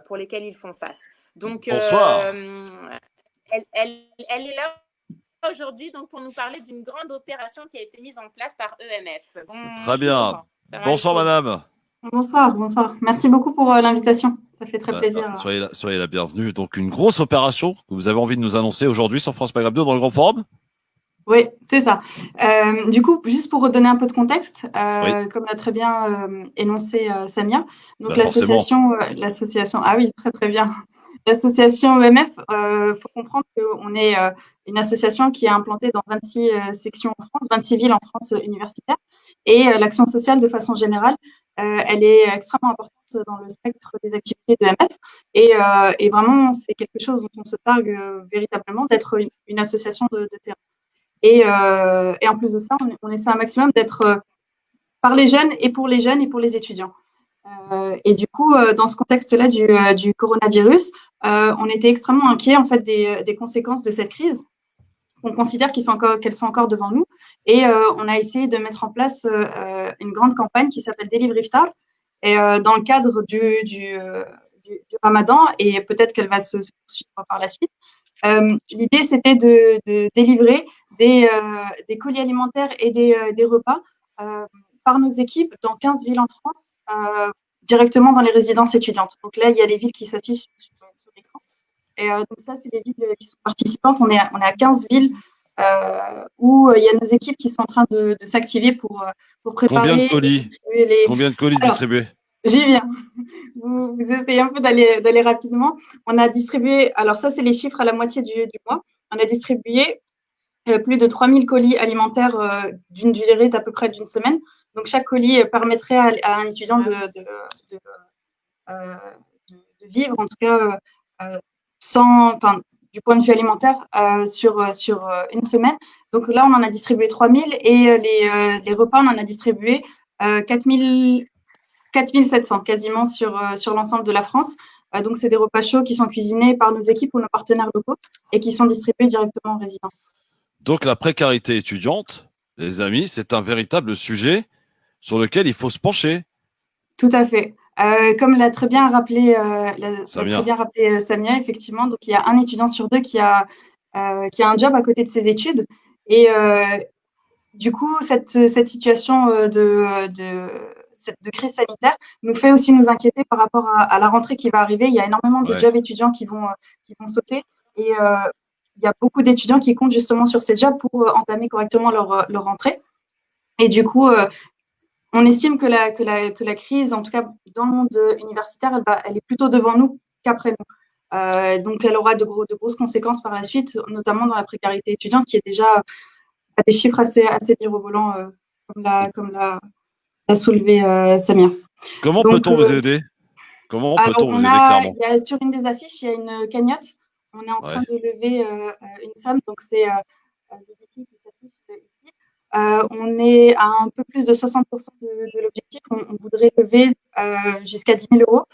pour lesquelles ils font face. Donc, Bonsoir. Elle est là aujourd'hui donc, pour nous parler d'une grande opération qui a été mise en place par EMF. Très bien. Bonsoir, madame. Bonsoir. Merci beaucoup pour l'invitation. Ça fait très plaisir. Soyez la bienvenue. Donc, une grosse opération que vous avez envie de nous annoncer aujourd'hui sur France Maghreb 2 dans le Grand Forum. Oui, c'est ça. Du coup, juste pour redonner un peu de contexte, comme l'a très bien énoncé Samia, donc l'association, ah oui, très très bien. L'association EMF, faut comprendre qu'on est une association qui est implantée dans 26 sections en France, 26 villes en France universitaires, et l'action sociale de façon générale, elle est extrêmement importante dans le spectre des activités de EMF, et vraiment c'est quelque chose dont on se targue véritablement d'être une association de terrain. Et en plus de ça, on essaie un maximum d'être par les jeunes et pour les étudiants. Et du coup, dans ce contexte-là du coronavirus, on était extrêmement inquiets en fait des conséquences de cette crise. On considère qu'elles sont encore devant nous. Et on a essayé de mettre en place une grande campagne qui s'appelle Délivre Iftar. Et dans le cadre du Ramadan, et peut-être qu'elle va se poursuivre par la suite, l'idée, c'était de délivrer des colis alimentaires et des repas par nos équipes dans 15 villes en France, directement dans les résidences étudiantes. Donc là, il y a les villes qui s'affichent sur l'écran. Et donc ça, c'est les villes qui sont participantes. On est à 15 villes où il y a nos équipes qui sont en train de s'activer pour préparer. Combien de colis distribués? J'y viens. Vous essayez un peu d'aller rapidement. On a distribué, alors ça, c'est les chiffres à la moitié du mois. On a distribué plus de 3000 colis alimentaires d'une durée d'à peu près d'une semaine. Donc, chaque colis permettrait à un étudiant de vivre, en tout cas, du point de vue alimentaire, sur une semaine. Donc là, on en a distribué 3000 et les repas, on en a distribué 4700 quasiment sur l'ensemble de la France. Donc, c'est des repas chauds qui sont cuisinés par nos équipes ou nos partenaires locaux et qui sont distribués directement en résidence. Donc, la précarité étudiante, les amis, c'est un véritable sujet sur lequel il faut se pencher. Tout à fait. Comme l'a très bien rappelé Samia, effectivement, donc il y a un étudiant sur deux qui a un job à côté de ses études. Et du coup, cette situation de crise sanitaire nous fait aussi nous inquiéter par rapport à la rentrée qui va arriver. Il y a énormément de jobs étudiants qui vont sauter et il y a beaucoup d'étudiants qui comptent justement sur ces jobs pour entamer correctement leur rentrée. Et du coup, on estime que la crise, en tout cas dans le monde universitaire, elle est plutôt devant nous qu'après nous. Donc, elle aura de grosses conséquences par la suite, notamment dans la précarité étudiante qui est déjà à des chiffres assez mirobolants, comme l'a soulevé Samia. Comment peut-on vous aider? Comment peut-on vous aider clairement? Sur une des affiches, il y a une cagnotte. On est en train de lever une somme, donc c'est le liquide qui s'affiche ici. On est à un peu plus de 60% de l'objectif. On voudrait lever jusqu'à 10 000 euros.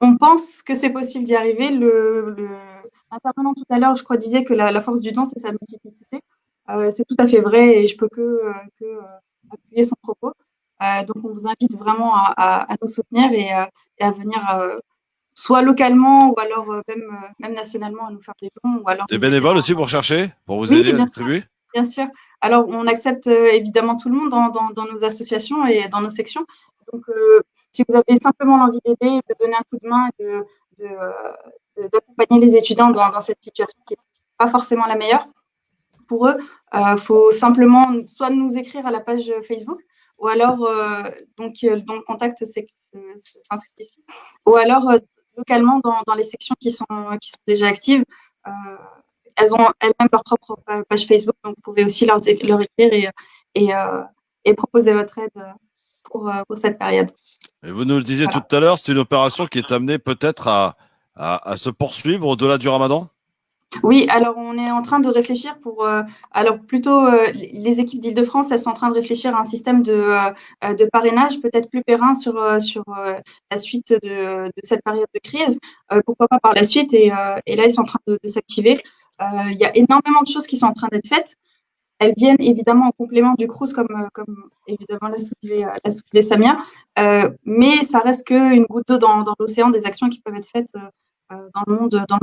On pense que c'est possible d'y arriver. L'intervenant tout à l'heure, je crois, disait que la force du don, c'est sa multiplicité. C'est tout à fait vrai et je peux que appuyer son propos. Donc, on vous invite vraiment à nous soutenir et à venir soit localement ou alors même nationalement à nous faire des dons. Ou alors des bénévoles aussi pour chercher, pour vous aider à distribuer? Bien sûr. Alors, on accepte évidemment tout le monde dans nos associations et dans nos sections. Donc, si vous avez simplement l'envie d'aider, de donner un coup de main, d'accompagner les étudiants dans cette situation qui n'est pas forcément la meilleure, pour eux, il faut simplement soit nous écrire à la page Facebook, ou alors, dont le contact s'inscrit ici, ou alors localement dans les sections qui sont déjà actives. Elles ont elles-mêmes leur propre page Facebook, donc vous pouvez aussi leur écrire et proposer votre aide pour cette période. Et vous nous le disiez tout à l'heure, c'est une opération qui est amenée peut-être à se poursuivre au-delà du Ramadan? Oui, alors on est en train de réfléchir alors plutôt les équipes d'Île-de-France, elles sont en train de réfléchir à un système de parrainage peut-être plus périn sur la suite de cette période de crise. Pourquoi pas par la suite et là ils sont en train de s'activer. Il y a énormément de choses qui sont en train d'être faites. Elles viennent évidemment en complément du Crous comme évidemment l'a soulevé Samia, mais ça reste qu'une goutte d'eau dans l'océan des actions qui peuvent être faites dans le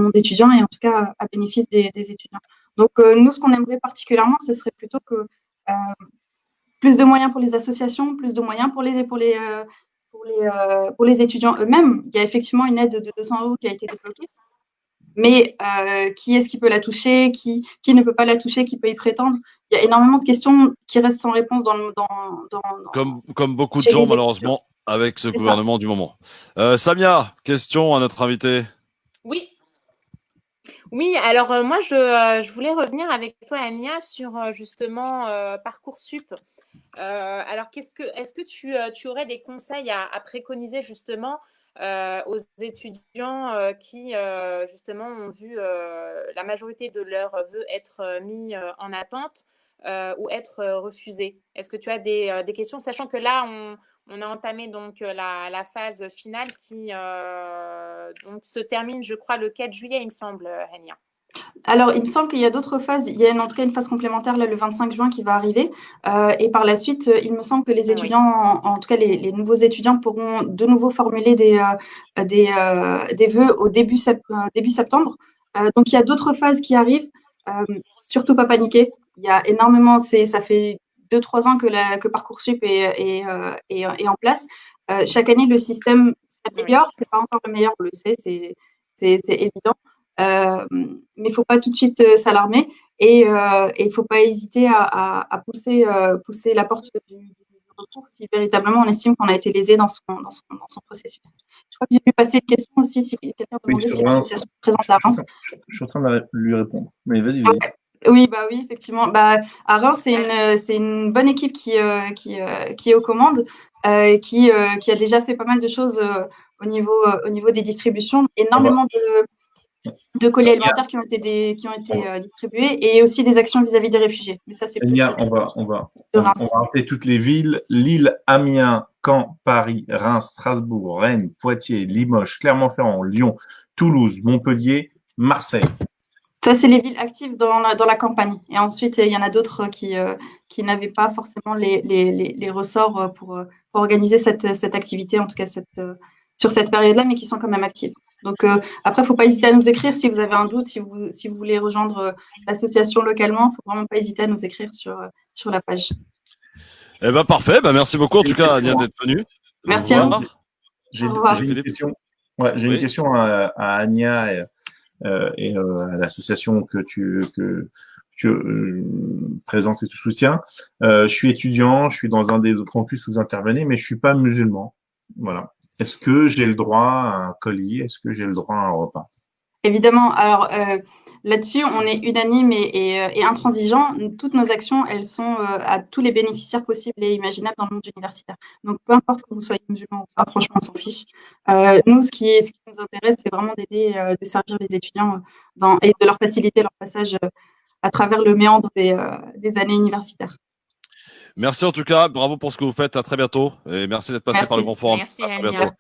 monde étudiant et en tout cas à bénéfice des étudiants. Donc nous, ce qu'on aimerait particulièrement, ce serait plutôt que plus de moyens pour les associations, plus de moyens pour les étudiants eux-mêmes. Il y a effectivement une aide de 200 € qui a été débloquée, mais qui est-ce qui peut la toucher, qui ne peut pas la toucher, qui peut y prétendre? Il y a énormément de questions qui restent sans réponse Comme beaucoup de gens, malheureusement, avec ce gouvernement du moment. Samia, question à notre invité. Oui. Oui, alors moi, je voulais revenir avec toi, Ania, sur justement Parcoursup. Alors, est-ce que tu aurais des conseils à préconiser justement aux étudiants qui justement ont vu la majorité de leurs vœux être mis en attente ou être refusés? Est-ce que tu as des questions, sachant que là, on a entamé donc la phase finale qui donc se termine, je crois, le 4 juillet, il me semble, Ania. Alors, il me semble qu'il y a d'autres phases. Il y a en tout cas une phase complémentaire là, le 25 juin qui va arriver. Et par la suite, il me semble que les étudiants, en tout cas les nouveaux étudiants, pourront de nouveau formuler des vœux au début septembre. Donc, il y a d'autres phases qui arrivent. Surtout pas paniquer. Il y a énormément, ça fait 2-3 ans que Parcoursup est en place. Chaque année, le système s'améliore. C'est pas encore le meilleur, on le sait, c'est évident. Mais il ne faut pas tout de suite s'alarmer et il ne faut pas hésiter à pousser la porte du recours si véritablement on estime qu'on a été lésé dans son processus. Je crois que j'ai pu passer une question aussi si quelqu'un demandait si l'association se présente à Reims. Je suis en train de lui répondre. Mais vas-y. Oui, effectivement. À Reims, c'est une bonne équipe qui est aux commandes, qui a déjà fait pas mal de choses au niveau des distributions, énormément de colis alimentaires qui ont été distribués et aussi des actions vis-à-vis des réfugiés. Mais ça, c'est plus on va rappeler toutes les villes: Lille, Amiens, Caen, Paris, Reims, Strasbourg, Rennes, Poitiers, Limoges, Clermont-Ferrand, Lyon, Toulouse, Montpellier, Marseille. Ça, c'est les villes actives dans la campagne. Et ensuite, il y en a d'autres qui n'avaient pas forcément les ressorts pour organiser cette activité, en tout cas sur cette période-là, mais qui sont quand même actives. Donc après, il ne faut pas hésiter à nous écrire si vous avez un doute, si vous voulez rejoindre l'association localement, il ne faut vraiment pas hésiter à nous écrire sur la page. Eh bien, parfait. Merci beaucoup, en tout cas, Ania, d'être venue. Merci à vous. J'ai une question. J'ai une question à Ania et à l'association que tu présentes et tu soutiens. Je suis étudiant, je suis dans un des autres campus où vous intervenez, mais je suis pas musulman. Voilà. Est-ce que j'ai le droit à un colis? Est-ce que j'ai le droit à un repas? Évidemment. Alors là-dessus, on est unanime et intransigeant. Toutes nos actions, elles sont à tous les bénéficiaires possibles et imaginables dans le monde universitaire. Donc, peu importe que vous soyez musulman ou pas, franchement, on s'en fiche. Nous, ce qui nous intéresse, c'est vraiment d'aider, de servir les étudiants et de leur faciliter leur passage à travers le méandre des années universitaires. Merci en tout cas, bravo pour ce que vous faites, à très bientôt et merci d'être passé par le Grand Forum. Merci, à très bientôt.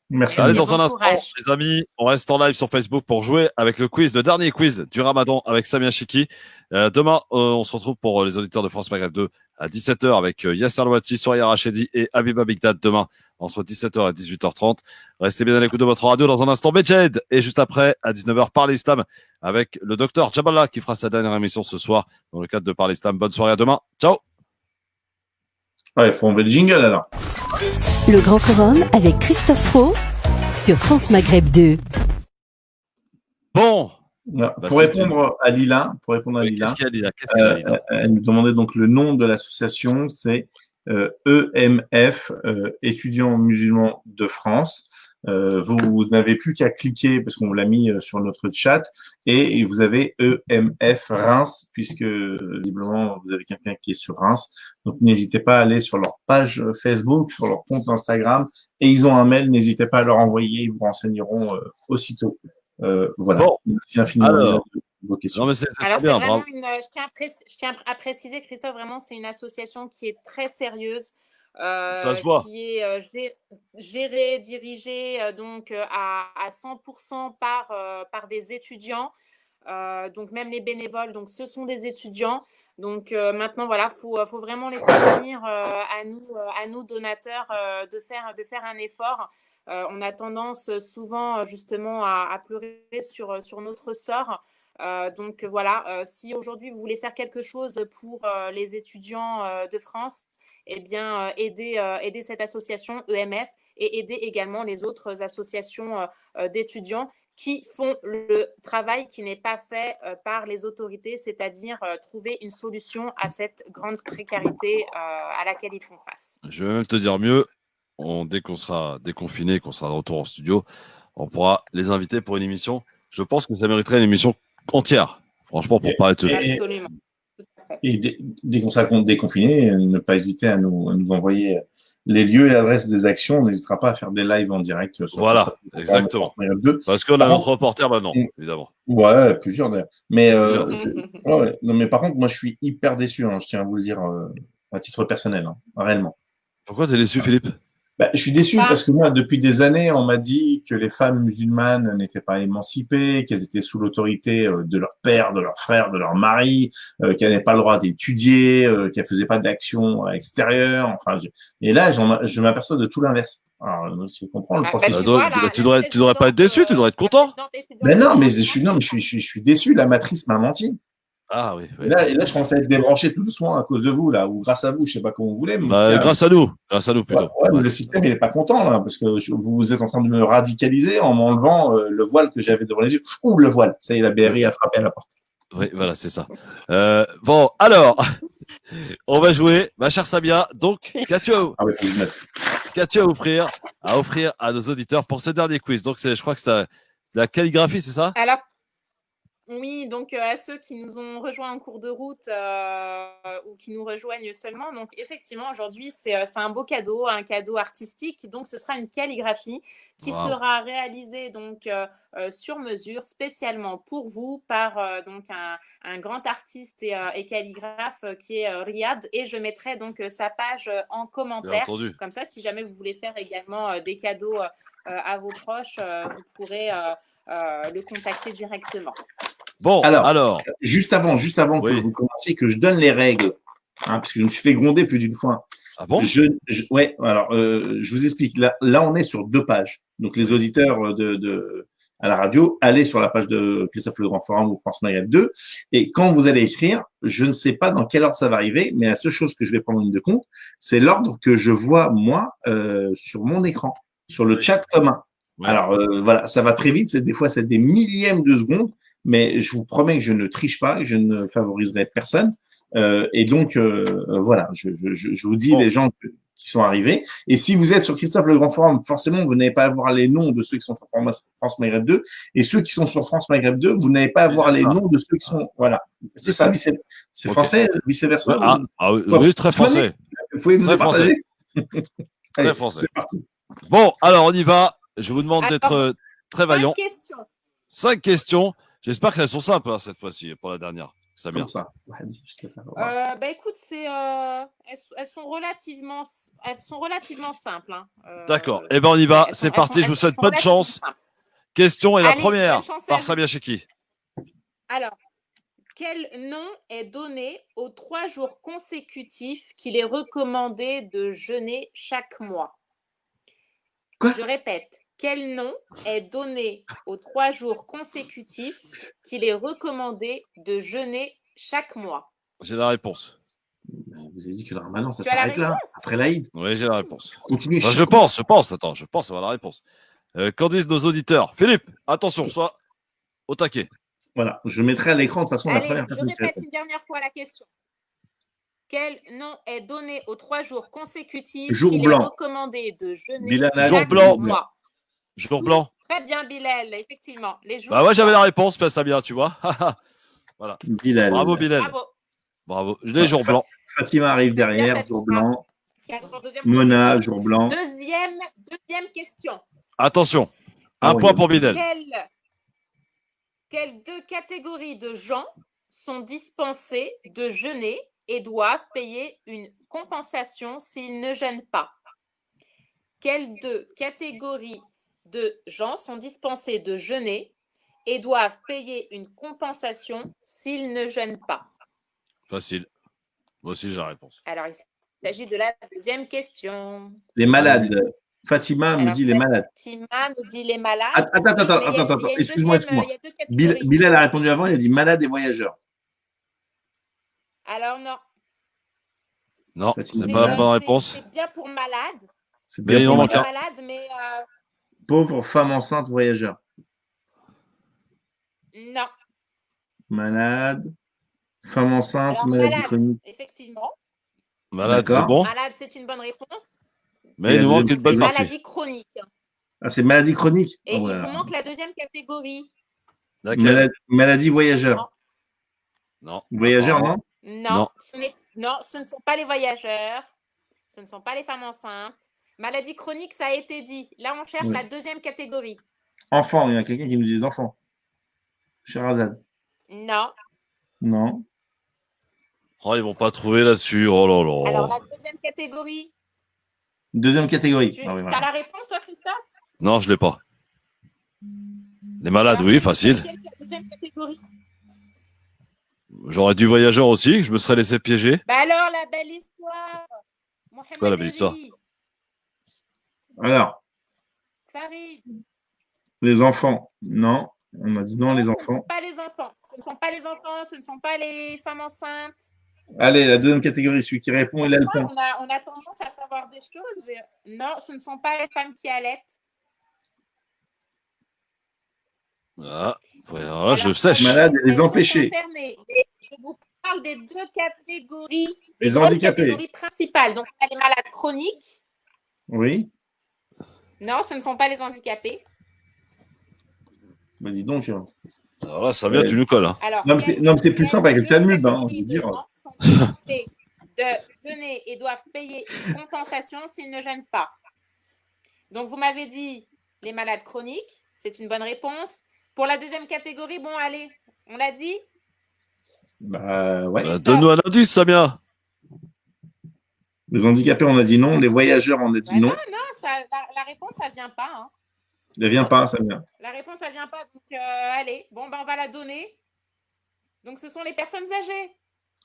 Merci. Allez, dans un instant, les amis, on reste en live sur Facebook pour jouer avec le dernier quiz du Ramadan avec Samia Chiki. Demain, on se retrouve pour les auditeurs de France Maghreb 2 à 17h avec Yasser Louati, Soraya Rachedi et Abiba Bigdad demain entre 17h et 18h30. Restez bien à l'écoute de votre radio. Dans un instant, Medjed et juste après à 19h, Parle Islam avec le docteur Jaballah qui fera sa dernière émission ce soir dans le cadre de Parle Islam. Bonne soirée, à demain. Ciao. Ouais, il faut enlever le jingle alors. Le Grand Forum avec Christophe Roux sur France Maghreb 2. Bon. Pour répondre à Lila, qu'est-ce qu'il y a, Lila? Elle nous demandait donc le nom de l'association, c'est EMF, Étudiants musulmans de France. Vous n'avez plus qu'à cliquer, parce qu'on l'a mis sur notre chat, et vous avez EMF Reims, puisque visiblement vous avez quelqu'un qui est sur Reims. Donc n'hésitez pas à aller sur leur page Facebook, sur leur compte Instagram, et ils ont un mail, n'hésitez pas à leur envoyer, ils vous renseigneront aussitôt. Voilà. Bon. Merci infiniment Alors, de vos questions. non, mais c'est Alors, très c'est bien, vraiment bravo. je tiens à préciser, Christophe, vraiment, c'est une association qui est très sérieuse, Ça se voit. qui est gérée, dirigée donc à 100% par des étudiants. Donc même les bénévoles, donc ce sont des étudiants. Donc maintenant voilà, faut vraiment les soutenir à nous donateurs de faire un effort. On a tendance souvent justement à pleurer sur notre sort. Donc voilà, si aujourd'hui vous voulez faire quelque chose pour les étudiants de France, eh bien aider cette association EMF et aider également les autres associations d'étudiants qui font le travail qui n'est pas fait par les autorités, c'est-à-dire trouver une solution à cette grande précarité à laquelle ils font face. Je vais même te dire mieux, dès qu'on sera déconfiné, qu'on sera de retour en studio, on pourra les inviter pour une émission. Je pense que ça mériterait une émission entière, franchement, pour parler de tout. Absolument. Et dès qu'on sera déconfiné, ne pas hésiter à nous envoyer les lieux et l'adresse des actions. On n'hésitera pas à faire des lives en direct. Voilà, exactement. Parce qu'on a notre reporter maintenant, évidemment. Ouais, plusieurs d'ailleurs. Mais, ouais, non, mais par contre, moi, je suis hyper déçu, hein, je tiens à vous le dire à titre personnel, hein, réellement. Pourquoi t'es déçu, Philippe? Je suis déçu parce que moi, depuis des années, on m'a dit que les femmes musulmanes n'étaient pas émancipées, qu'elles étaient sous l'autorité de leur père, de leur frère, de leur mari, qu'elles n'avaient pas le droit d'étudier, qu'elles faisaient pas d'actions extérieures. Enfin, et là, je m'aperçois de tout l'inverse. Alors, je comprends le processus. Tu devrais pas être déçu, tu devrais être content. Ben non, mais je suis déçu. La matrice m'a menti. Ah oui. Et là, je commence à être débranché tout doucement à cause de vous, là, ou grâce à vous, je sais pas comment vous voulez. Mais grâce à nous plutôt. Mais le système, il est pas content, là, parce que vous êtes en train de me radicaliser en m'enlevant le voile que j'avais devant les yeux. Ouh, le voile. Ça y est, la BRI a frappé à la porte. Oui, voilà, c'est ça. Bon, alors, on va jouer, ma chère Samia. Donc, qu'as-tu à offrir à nos auditeurs pour ce dernier quiz? Donc, je crois que c'est la calligraphie, c'est ça? Alors, oui, donc à ceux qui nous ont rejoints en cours de route ou qui nous rejoignent seulement, donc effectivement aujourd'hui c'est un beau cadeau, un cadeau artistique. Donc ce sera une calligraphie qui sera réalisée donc sur mesure spécialement pour vous par donc un grand artiste et calligraphe qui est Riyad, et je mettrai donc sa page en commentaire. Comme ça, si jamais vous voulez faire également des cadeaux à vos proches, vous pourrez le contacter directement. Bon, alors. Juste avant que vous commenciez, que je donne les règles, hein, parce que je me suis fait gronder plus d'une fois. Ah bon? Ouais, alors, je vous explique. Là, on est sur 2 pages. Donc, les auditeurs à la radio, allez sur la page de Christophe Le Grand Forum ou France Maghreb 2. Et quand vous allez écrire, je ne sais pas dans quelle ordre ça va arriver, mais la seule chose que je vais prendre en ligne de compte, c'est l'ordre que je vois, moi, sur mon écran, sur le chat commun. Ouais. Alors, voilà, ça va très vite. Des fois, c'est des millièmes de secondes. Mais je vous promets que je ne triche pas, que je ne favoriserai personne. Et donc, voilà, je vous dis les gens qui sont arrivés. Et si vous êtes sur Christophe Le Grand Forum, forcément, vous n'allez pas avoir les noms de ceux qui sont sur France Maghreb 2. Et ceux qui sont sur France Maghreb 2, vous n'allez pas avoir les noms de ceux qui sont… Voilà, c'est ça, c'est français, vice-versa. Oui, très français. Vous pouvez nous partager. Très français. C'est parti. Bon, alors on y va. Je vous demande d'être très vaillant. 5 questions. J'espère qu'elles sont simples cette fois-ci pour la dernière. Samia. Ça. Écoute, elles sont relativement simples. Hein. D'accord. Eh ben on y va. C'est parti. Je vous souhaite bonne chance. Question et la première par Samia Cheki. Alors, quel nom est donné aux 3 jours consécutifs qu'il est recommandé de jeûner chaque mois? Quoi? Je répète. Quel nom est donné aux 3 jours consécutifs qu'il est recommandé de jeûner chaque mois? J'ai la réponse. Vous avez dit que le ramadan, ça s'arrête là, après l'Aïd. Oui, j'ai la réponse. Continuez. Enfin, je pense. Attends, je pense avoir la réponse. Qu'en disent nos auditeurs? Philippe, attention, sois au taquet. Voilà, je mettrai à l'écran de toute façon la première personne. Je répète une dernière fois la question. Quel nom est donné aux 3 jours consécutifs qu'il est recommandé de jeûner chaque mois? Jour blanc. Très bien, Bilal, effectivement. Les jours Bah ouais, j'avais la blancs. réponse, ça bien, tu vois. Voilà. Bilal. Bravo, Bilal. Bravo. Bravo. Les jours blancs. Fatima arrive Très bien, derrière, jour blanc. Deuxième Mona, position. jour blanc. Deuxième question. Attention. Ah Un oui, point oui. pour Bilal. Quelles deux catégories de gens sont dispensés de jeûner et doivent payer une compensation s'ils ne jeûnent pas? Quelles deux catégories de gens sont dispensés de jeûner et doivent payer une compensation s'ils ne jeûnent pas? Facile. Moi aussi, j'ai la réponse. Alors, il s'agit de la deuxième question. Les malades. Fatima me Alors, dit les malades. Fatima nous dit les malades. Attends. Il y a une Excuse-moi. deuxième, il y a deux catégories. Bilal a répondu avant, il a dit malades et voyageurs. Alors, non. Non, Fatima. c'est pas la bonne réponse. C'est bien pour malade. C'est Mais il en pour manque un. Malade, mais pauvre femme enceinte voyageur. non. Malade. Femme enceinte, Alors, maladie malade, chronique. effectivement. Malade, c'est D'accord. bon. Malade, c'est une bonne réponse. Mais Et il la nous manque deuxième une bonne partie. Maladie chronique. Ah, c'est maladie chronique. Et Ah, il voilà. vous manque la deuxième catégorie. Laquelle? Maladie voyageur. Non. Voyageur, non? Non, ce ne sont pas les voyageurs. Ce ne sont pas les femmes enceintes. Maladie chronique, ça a été dit. Là, on cherche Oui. la deuxième catégorie. Enfant, il y a quelqu'un qui nous dit des enfants. Sherazade. Non. Non. Oh, ils vont pas trouver là-dessus. Oh là là. Alors, la deuxième catégorie. Deuxième catégorie. Tu Ah oui, as voilà. la réponse, toi, Christophe? Non, je l'ai pas. Les malades, oui, facile. Quelle est la deuxième catégorie? J'aurais dû voyageur aussi. Je me serais laissé piéger. Bah alors, la belle histoire. Mohamed Quoi, la belle histoire? Ali, Alors, Farid. les enfants. Non. On a dit non, les Ce ne enfants. sont pas les enfants. Ce ne sont pas les enfants. Ce ne sont pas les femmes enceintes. Allez, la deuxième catégorie, celui qui répond, il a le point. On a tendance à savoir des choses. Mais non, ce ne sont pas les femmes qui allaitent. Ah, voilà, je sèche. Malade et les Elles sont empêchés. concernées. Et je vous parle des deux catégories. Les grandes handicapés. catégories principales. Donc, il y a les malades chroniques. Oui. Non, ce ne sont pas les handicapés. Bah, dis donc. Alors là, ça vient, tu nous colles. Hein. Alors, Non, mais c'est plus simple avec le Talmud. Hein, on catégories peut de dire. gens sont dispensés de jeûner et doivent payer une compensation s'ils ne jeûnent pas. Donc, vous m'avez dit les malades chroniques, c'est une bonne réponse. Pour la deuxième catégorie, bon, allez, on l'a dit? Bah, ouais. Bah, donne-nous un indice, Samia. Les handicapés, on a dit non. Les voyageurs, on a dit non. Non, la réponse, ça ne vient pas. Hein. Ne vient pas, ça vient. La réponse, ça ne vient pas. Donc, allez, bon, ben, on va la donner. Donc, ce sont les personnes âgées.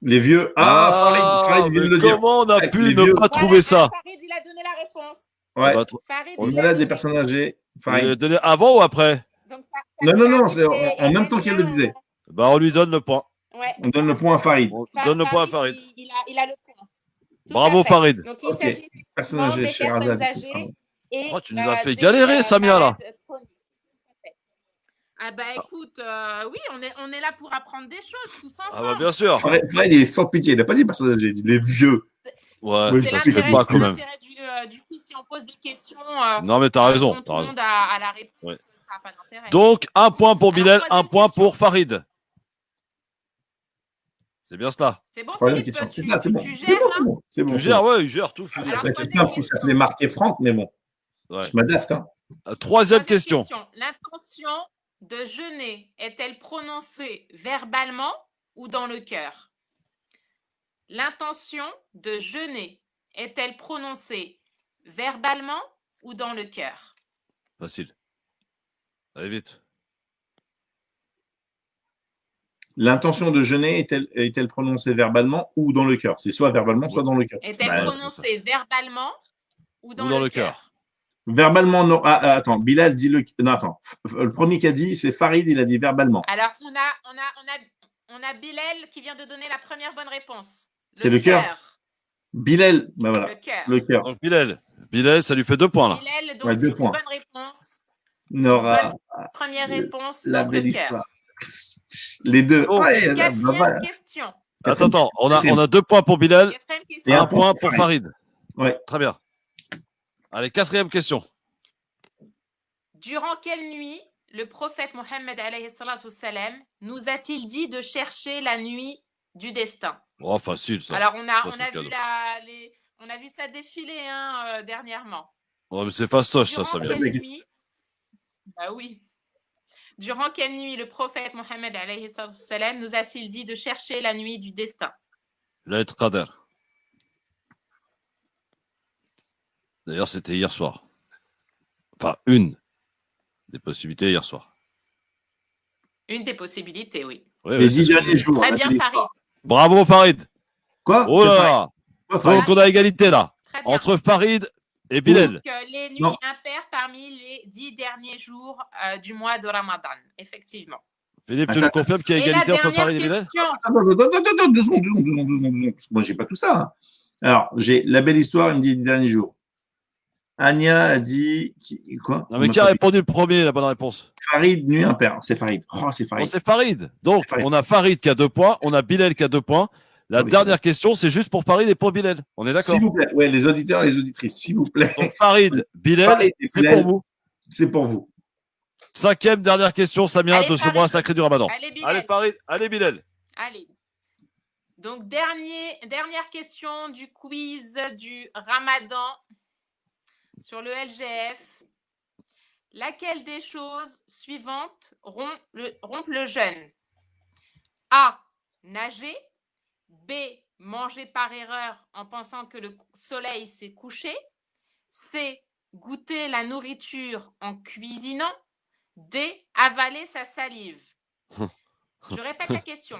Les vieux. Farid vient de mais le dire. comment on a Avec pu les ne vieux. pas trouver ça? Farid, il a donné la réponse. Ouais. Farid, On il est l'a malade des donné. personnes âgées. Il Farid. l'a donné avant ou après? Donc, Non, c'est en même temps qu'elle le disait. Bah, on lui donne le point. Ouais. On donne le point à Farid. On donne le point à Farid. Il a le point. Tout Bravo, à fait. Farid. Donc, il Ok. s'agit Personnes effectivement âgées, des personnes Sherazade. âgées. Et, Oh, tu nous as fait des, galérer, Samia, là. malades chroniques. Tout à fait. Ah bah écoute, oui, on est là pour apprendre des choses tous ensemble. Ah bah bien sûr. Farid, il est sans pitié. Il n'a pas dit personnes âgées. Il dit les vieux. Ouais, Oui, ça c'est se fait l'intérêt- pas quand même. L'intérêt du quiz, si on pose des questions Non, mais t'as raison. dont tout T'as le raison. monde a la réponse, Ouais. ça n'a pas d'intérêt. Donc, un point pour Bilal, un troisième point question. pour Farid. C'est bien cela. C'est bon, Troisième Philippe, question. tu, C'est là, c'est bon. tu C'est gères bon, là c'est bon. C'est bon. Tu gères, ouais, il gère tout, Philippe. Alors, Ça aurait été troisième simple si question. ça s'appelait marqué Franck, mais bon. Ouais. Je m'adapte. Hein. Troisième question. L'intention de jeûner est-elle prononcée verbalement ou dans le cœur? L'intention de jeûner est-elle prononcée verbalement ou dans le cœur? Facile. Allez vite. L'intention de jeûner est-elle prononcée verbalement ou dans le cœur? C'est soit verbalement, soit dans le cœur. Est-elle Bah, prononcée verbalement ou dans le cœur? Verbalement, non. Ah, attends, Bilal dit le. Non, attends. Le premier qui a dit, c'est Farid, il a dit verbalement. Alors, on a Bilal qui vient de donner la première bonne réponse. C'est le cœur. Bilal, ben voilà. Le cœur. Donc, Bilal, ça lui fait 2 points là. Bilal, donc Ouais, c'est 2 une points. bonne réponse. Nora. Première réponse, La donc le belle cœur. histoire. Les deux. Oh. Ouais, Quatrième question. Attends, on a 2 points pour Bilal Quatrième et question. un point pour Farid. Ouais. Très bien. Allez, 4e question. Durant quelle nuit le prophète Mohammed alayhi salatu wassalam nous a-t-il dit de chercher la nuit du destin? Oh, facile ça. Alors, on a cadeau. vu on a vu ça défiler dernièrement. Oh, mais c'est fastoche ça, Durant Samia. quelle nuit Bah oui. Durant quelle nuit le prophète Mohammed alayhi salatu wassalam nous a-t-il dit de chercher la nuit du destin? L'être Qadr. D'ailleurs, c'était hier soir. Enfin, une des possibilités hier soir. Une des possibilités, oui. Oui, Les oui, 10 c'est derniers jours. Très là, bien, tu les- Farid. Bravo Farid. Quoi? Oh là C'est là. Quoi, Farid Donc on a égalité là. Très bien. Entre Farid et Bilal. Donc, les nuits Non. impaires parmi les 10 derniers jours du mois de Ramadan, effectivement. Philippe, tu nous confirmes qu'il y a Et la égalité entre dernière Farid et Bilal? question. Attends, 2 secondes. Parce que moi, j'ai pas tout ça. Hein. Alors, j'ai la belle histoire, il me dit le dernier jour. Anya a dit. Quoi? Non, mais qui a répondu le premier, la bonne réponse? Farid, nuit impair. C'est Farid. Oh, c'est Non, Farid. c'est Farid. Donc, on a Farid qui a 2 points, on a Bilal qui a 2 points. La dernière question, c'est juste pour Farid et pour Bilal. On est d'accord? S'il vous plaît. Ouais, les auditeurs et les auditrices, s'il vous plaît. Donc, Farid, Bilal, Farid et c'est Bilal, pour vous. C'est pour vous. 5e, dernière question, Samia, Allez, de ce Farid. mois sacré du Ramadan. Allez, Bilal. Allez, Farid, allez, Bilal. Allez. Donc, dernière question du quiz du Ramadan sur le LGF. Laquelle des choses suivantes rompt le jeûne? A. Nager. B. Manger par erreur en pensant que le soleil s'est couché. C. Goûter la nourriture en cuisinant. D. Avaler sa salive. Je répète la question.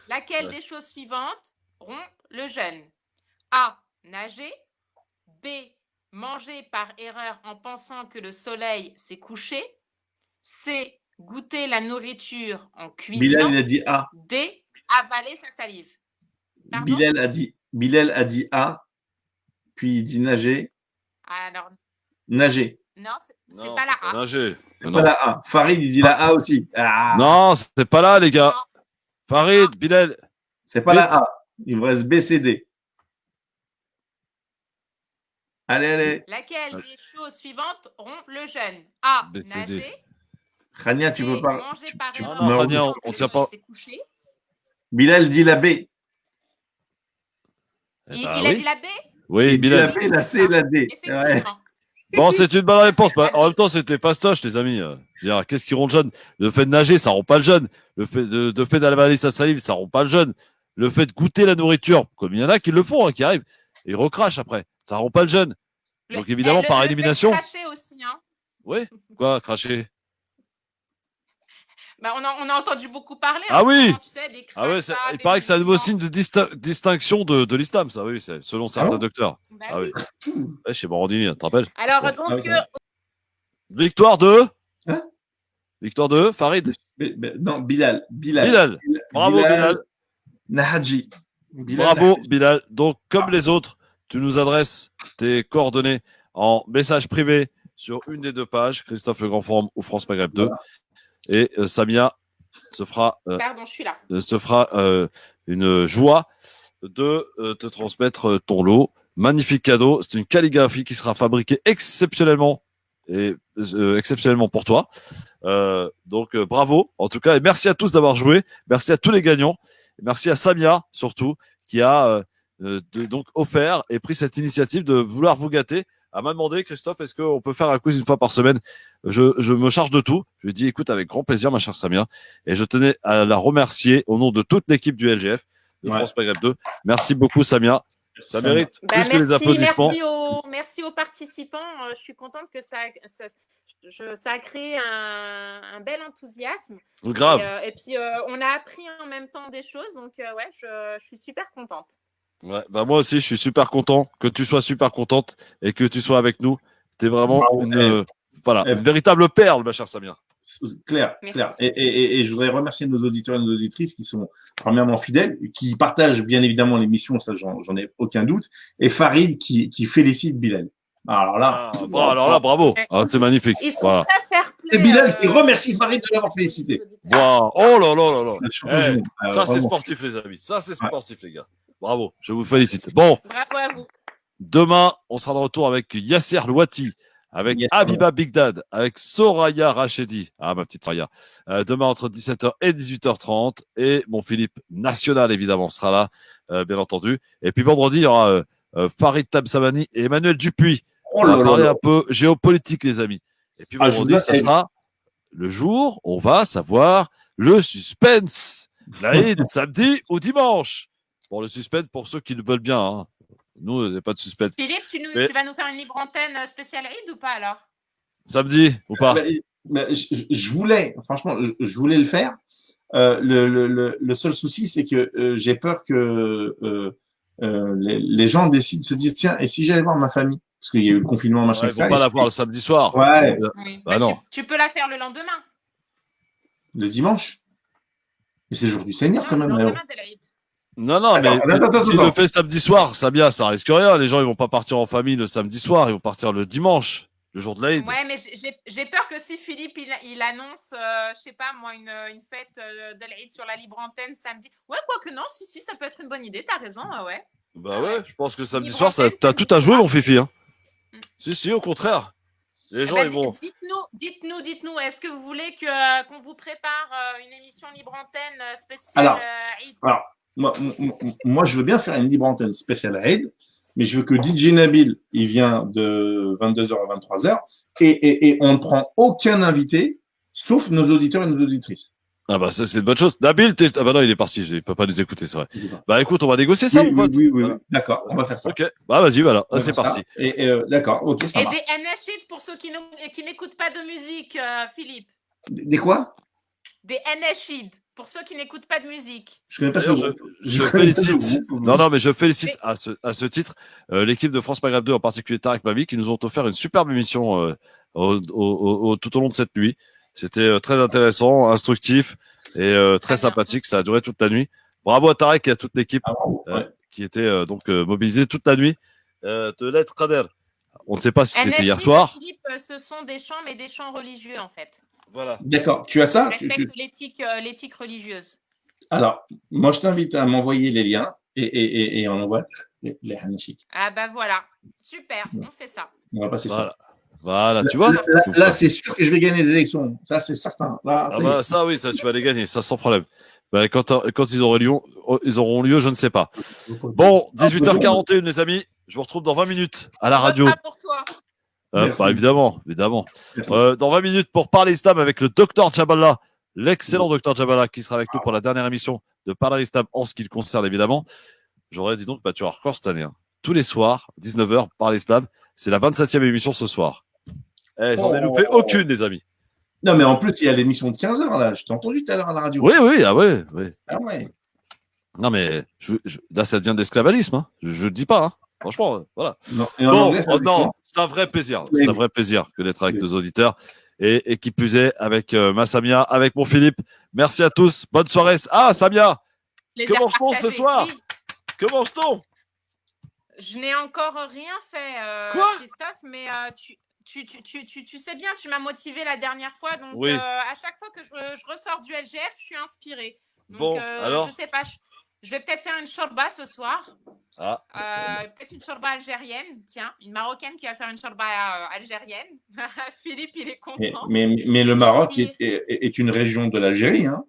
Laquelle des choses suivantes rompt le jeûne? A. Nager. B. Manger par erreur en pensant que le soleil s'est couché. C. Goûter la nourriture en cuisinant. Bilal, il a dit A. D. Avaler sa salive. Pardon? Bilal a dit A. Puis il dit nager. Alors, Nager. non, c'est pas la A. Nager. C'est pas la A. Farid, il dit la A aussi. Ah. Non, c'est pas là, les gars. Farid, Bilal. C'est pas Vite. la A. Il me reste B, C, D. Allez. Laquelle des choses suivantes rompt le jeûne? A. B, C, D. Nager. Rania, tu B. peux pas. Manger par erreur non, en Rania, pensant on que tient le soleil pas. s'est couché. Bilal dit la B. Eh Il bah a oui. dit la B? Oui, Il dit la Bilal. B, la C et la D. Ouais. Effectivement. Bon, c'est une bonne réponse. Bah, en même temps, c'était fastoche, les amis. Je veux dire, qu'est-ce qui rompt le jeûne? Le fait de nager, ça rompt pas le jeûne. Le fait d'avaler sa salive, ça rompt pas le jeûne. Le fait de goûter la nourriture, comme il y en a qui le font, hein, qui arrivent, et ils recrachent après. Ça rompt pas le jeûne. Donc évidemment, par le fait de élimination. cracher aussi, hein. Oui. Quoi, cracher? Bah, on a entendu beaucoup parler. Ah en ce oui. moment, tu sais, des Ah ouais, crachats, il des paraît que c'est un nouveau mouvements. signe de distinction de l'islam, ça, oui, selon certains bon docteurs. Bah Ah oui. oui. Ouais, chez Morandini, tu te rappelles? Alors, Ouais. donc, Ah oui, c'est vrai. Victoire de Hein? Victoire de Farid. Non, Bilal. Bilal. Bravo, Bilal. Nahadji. Bravo, Bilal. Donc, comme les autres, tu nous adresses tes coordonnées en message privé sur une des 2 pages, Christophe Le Grand Forum ou France Maghreb 2. Et Samia se fera, pardon, je suis là. une joie de te transmettre ton lot. Magnifique cadeau. C'est une calligraphie qui sera fabriquée exceptionnellement pour toi. Donc bravo en tout cas, et merci à tous d'avoir joué. Merci à tous les gagnants. Et merci à Samia surtout qui a donc offert et pris cette initiative de vouloir vous gâter. Elle m'a demandé, Christophe, est-ce qu'on peut faire un quiz une fois par semaine? Je me charge de tout. Je lui ai dit, écoute, avec grand plaisir, ma chère Samia. Et je tenais à la remercier au nom de toute l'équipe du LGF, de France Maghreb 2. Merci beaucoup, Samia. Ça mérite plus que les applaudissements. Merci aux participants. Je suis contente que ça a créé un bel enthousiasme. Grave. Et puis, on a appris en même temps des choses. Donc, ouais, je suis super contente. Ouais, bah moi aussi, je suis super content que tu sois super contente et que tu sois avec nous. T'es vraiment une véritable perle, ma chère Samia. Claire. Et je voudrais remercier nos auditeurs et nos auditrices qui sont premièrement fidèles, qui partagent bien évidemment l'émission, ça j'en ai aucun doute, et Farid qui félicite Bilal. Alors là, bravo. Ah, c'est magnifique. Ils sont Voilà. très fair play. Et Bilal qui remercie Farid de l'avoir félicité. Wow. Oh là là là là. champion du monde. Ça, c'est Vraiment. sportif, les amis. Ça, c'est sportif, les gars. Bravo. Je vous félicite. Bon. Bravo à vous. Demain, on sera de retour avec Yasser Louati avec Habiba Bigdad, avec Soraya Rachedi. Ah, ma petite Soraya. Demain, entre 17h et 18h30. Et mon Philippe National, évidemment, sera là, bien entendu. Et puis vendredi, il y aura Farid Tabsamani et Emmanuel Dupuis. On va parler un peu géopolitique, les amis. Et puis vendredi, ça sera le jour où on va savoir le suspense. L'Aïd, samedi ou dimanche. Bon, le suspense pour ceux qui le veulent bien. Hein. Nous, il n'y a pas de suspense. Philippe, tu vas nous faire une libre antenne spéciale Eid ou pas alors? Samedi ou pas? Je voulais, franchement, je voulais le faire. Le seul souci, c'est que j'ai peur que les gens décident de se dire tiens, et si j'allais voir ma famille? Parce qu'il y a eu le confinement, machin. Ils ne vont pas la voir le samedi soir. Ouais. Oui. Bah non. Tu peux la faire le lendemain. Le dimanche. Mais c'est le jour du Seigneur quand même. Le lendemain de l'Aïd. Non, mais s'il le fait samedi soir, ça bien, ça risque rien. Les gens, ils vont pas partir en famille le samedi soir, ils vont partir le dimanche, le jour de l'Aïd. Ouais, mais j'ai peur que si Philippe, il annonce, je sais pas moi, une fête de l'Aïd sur la libre antenne samedi. Ouais, quoique non, si, ça peut être une bonne idée, t'as raison, ouais. Bah ouais, je pense que samedi Libre soir, antenne, t'as tout à jouer, mon Fifi. Hein. Si, au contraire. Les gens, ils vont. Dites-nous, est-ce que vous voulez qu'on vous prépare une émission libre antenne spéciale Eid? Alors, moi, je veux bien faire une libre antenne spéciale à Eid, mais je veux que DJ Nabil, il vient de 22h à 23h, et on ne prend aucun invité, sauf nos auditeurs et nos auditrices. Ah bah ça, c'est une bonne chose. Nabil, ah bah non, il est parti, il peut pas nous écouter, c'est vrai. Bah écoute, on va négocier ça, mon pote. Oui, d'accord, on va faire ça. Ok, bah vas-y, voilà, c'est parti. D'accord, ok, ça Et va. des anachid pour ceux qui n'écoutent pas de musique, Philippe. Des quoi? Des anachid pour ceux qui n'écoutent pas de musique. Je connais pas je félicite. Non, mais je félicite à ce titre l'équipe de France Maghreb 2, en particulier Tarek Mabi, qui nous ont offert une superbe émission tout au long de cette nuit. C'était très intéressant, instructif et très sympathique. Ça a duré toute la nuit. Bravo à Tarek et à toute l'équipe qui était donc mobilisée toute la nuit. De l'être Kader. On ne sait pas si c'était hier soir. Philippe, ce sont des chants, mais des chants religieux en fait. Voilà. D'accord, tu as ça? Respecte l'éthique religieuse. Alors, moi, je t'invite à m'envoyer les liens et on envoie les Hanachik. Ah bah voilà, super, on fait ça. On va passer ça. Voilà, tu vois. Là, c'est sûr que je vais gagner les élections. Ça, c'est certain. Là, ça, oui, ça, tu vas les gagner, ça sans problème. Bah, quand ils auront lieu, je ne sais pas. Bon, 18h41, les amis. Je vous retrouve dans 20 minutes à la radio. Pas pour toi. Bah, évidemment. Dans 20 minutes pour parler islam avec le docteur Djabala, l'excellent docteur Djabala qui sera avec nous pour la dernière émission de Parler islam en ce qui le concerne, évidemment. J'aurais dit donc, tu as record cette année. Hein. Tous les soirs, 19h, Parler islam. C'est la 27e émission ce soir. J'en ai loupé aucune, les amis. Non, mais en plus, il y a l'émission de 15h, là. Je t'ai entendu tout à l'heure à la radio. Oui. Ah ouais. Non, mais là, ça devient de l'esclavalisme. Hein. Je ne dis pas. Hein. Franchement, voilà. Non, c'est un vrai plaisir. C'est un vrai plaisir que d'être avec nos auditeurs. Et qui plus est, avec ma Samia, avec mon Philippe. Merci à tous. Bonne soirée. Ah, Samia, que mange-t-on ce soir? Que mange-t-on? Je n'ai encore rien fait, Christophe, mais tu sais bien, tu m'as motivé la dernière fois. Donc, oui. À chaque fois que je ressors du LGF, je suis inspirée. Donc, bon, alors je sais pas. Je vais peut-être faire une shorba ce soir. Ah. Peut-être une shorba algérienne. Tiens, une Marocaine qui va faire une shorba algérienne. Philippe, il est content. Mais le Maroc est une région de l'Algérie. Hein.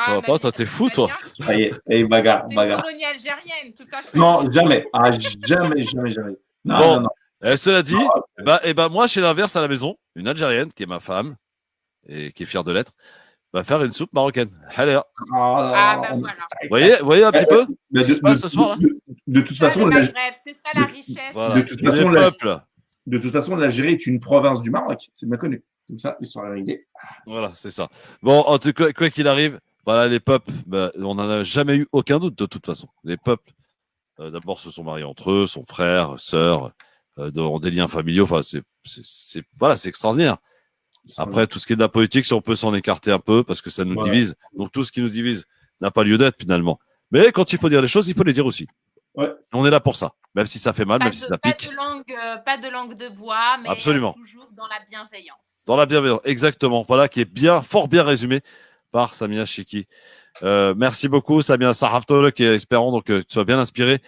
Ça va pas, toi, t'es fou, toi. Ça y est, bagarre. C'est une colonie algérienne, tout à fait. Non, jamais. Jamais. Non. Cela dit, moi, chez l'inverse à la maison, une Algérienne qui est ma femme et qui est fière de l'être, va faire une soupe marocaine. Allez, voilà. Vous voyez un petit peu ce qui se passe ce soir là. De toute façon, c'est ça la richesse. Voilà. De toute façon, l'Algérie est une province du Maroc. C'est bien connu. Comme ça, l'histoire est réglée. Voilà, c'est ça. Bon, en tout cas, quoi qu'il arrive, voilà, les peuples, on n'en a jamais eu aucun doute de toute façon. Les peuples, d'abord, se sont mariés entre eux, sont frères, sœurs, ont des liens familiaux. Enfin, c'est extraordinaire. Après, tout ce qui est de la politique, si on peut s'en écarter un peu, parce que ça nous divise. Donc, tout ce qui nous divise n'a pas lieu d'être, finalement. Mais quand il faut dire les choses, il faut les dire aussi. Ouais. On est là pour ça. Même si ça fait mal, même si ça pique. Pas de langue de bois, mais absolument. Toujours dans la bienveillance. Dans la bienveillance, exactement. Voilà, qui est fort bien résumé par Samia Chiki. Merci beaucoup, Samia Sarhaftole, qui espérons donc que tu sois bien inspiré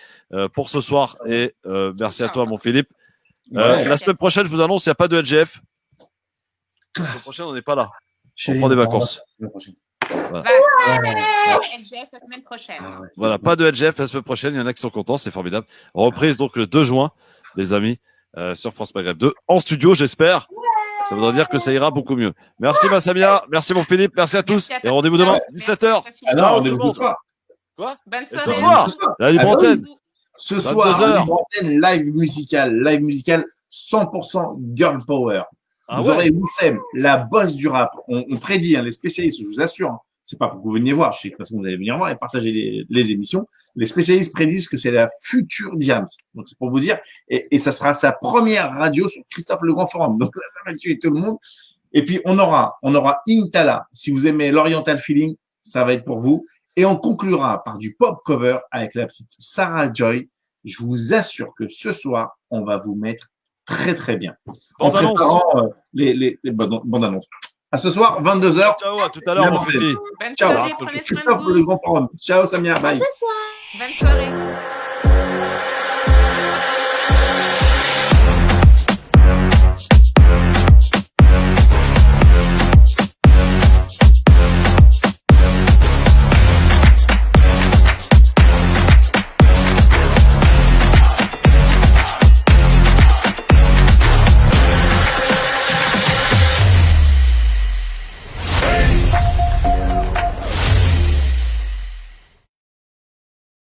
pour ce soir. Et merci à toi, mon Philippe. La semaine prochaine, je vous annonce, il n'y a pas de LGF. La semaine prochaine, on n'est pas là. On prend des vacances. Voilà. LGF la semaine prochaine. Voilà, pas de LGF la semaine prochaine. Il y en a qui sont contents, c'est formidable. Reprise donc le 2 juin, les amis, sur France Maghreb 2, en studio, j'espère. Ça voudrait dire que ça ira beaucoup mieux. Merci ma Samia, merci mon Philippe, merci à tous. Et rendez-vous demain, 17h. Alors, rendez-vous ce soir. Quoi? Bonne Ce soirée. soir, la libre antenne. Ce soir, 22h. libre antenne, live musical 100% girl power. Ah Vous ouais. aurez Wissem, la boss du rap. On prédit, les spécialistes, je vous assure. C'est pas pour que vous veniez voir. Je sais que de toute façon, vous allez venir voir et partager les émissions. Les spécialistes prédisent que c'est la future Diams. Donc, c'est pour vous dire. Et ça sera sa première radio sur Christophe Le Grand Forum. Donc là, ça va tuer tout le monde. Et puis, on aura Intala. Si vous aimez l'Oriental Feeling, ça va être pour vous. Et on conclura par du pop cover avec la petite Sarah Joy. Je vous assure que ce soir, on va vous mettre très, très bien. En préparant les bandes annonces. À ce soir, 22h. Ciao, à tout à l'heure, mon Fifi. Bonne Ciao. soirée, prenez soin de Christophe vous. Le Grand Forum. Ciao, Samia. Bye. Bonne soirée.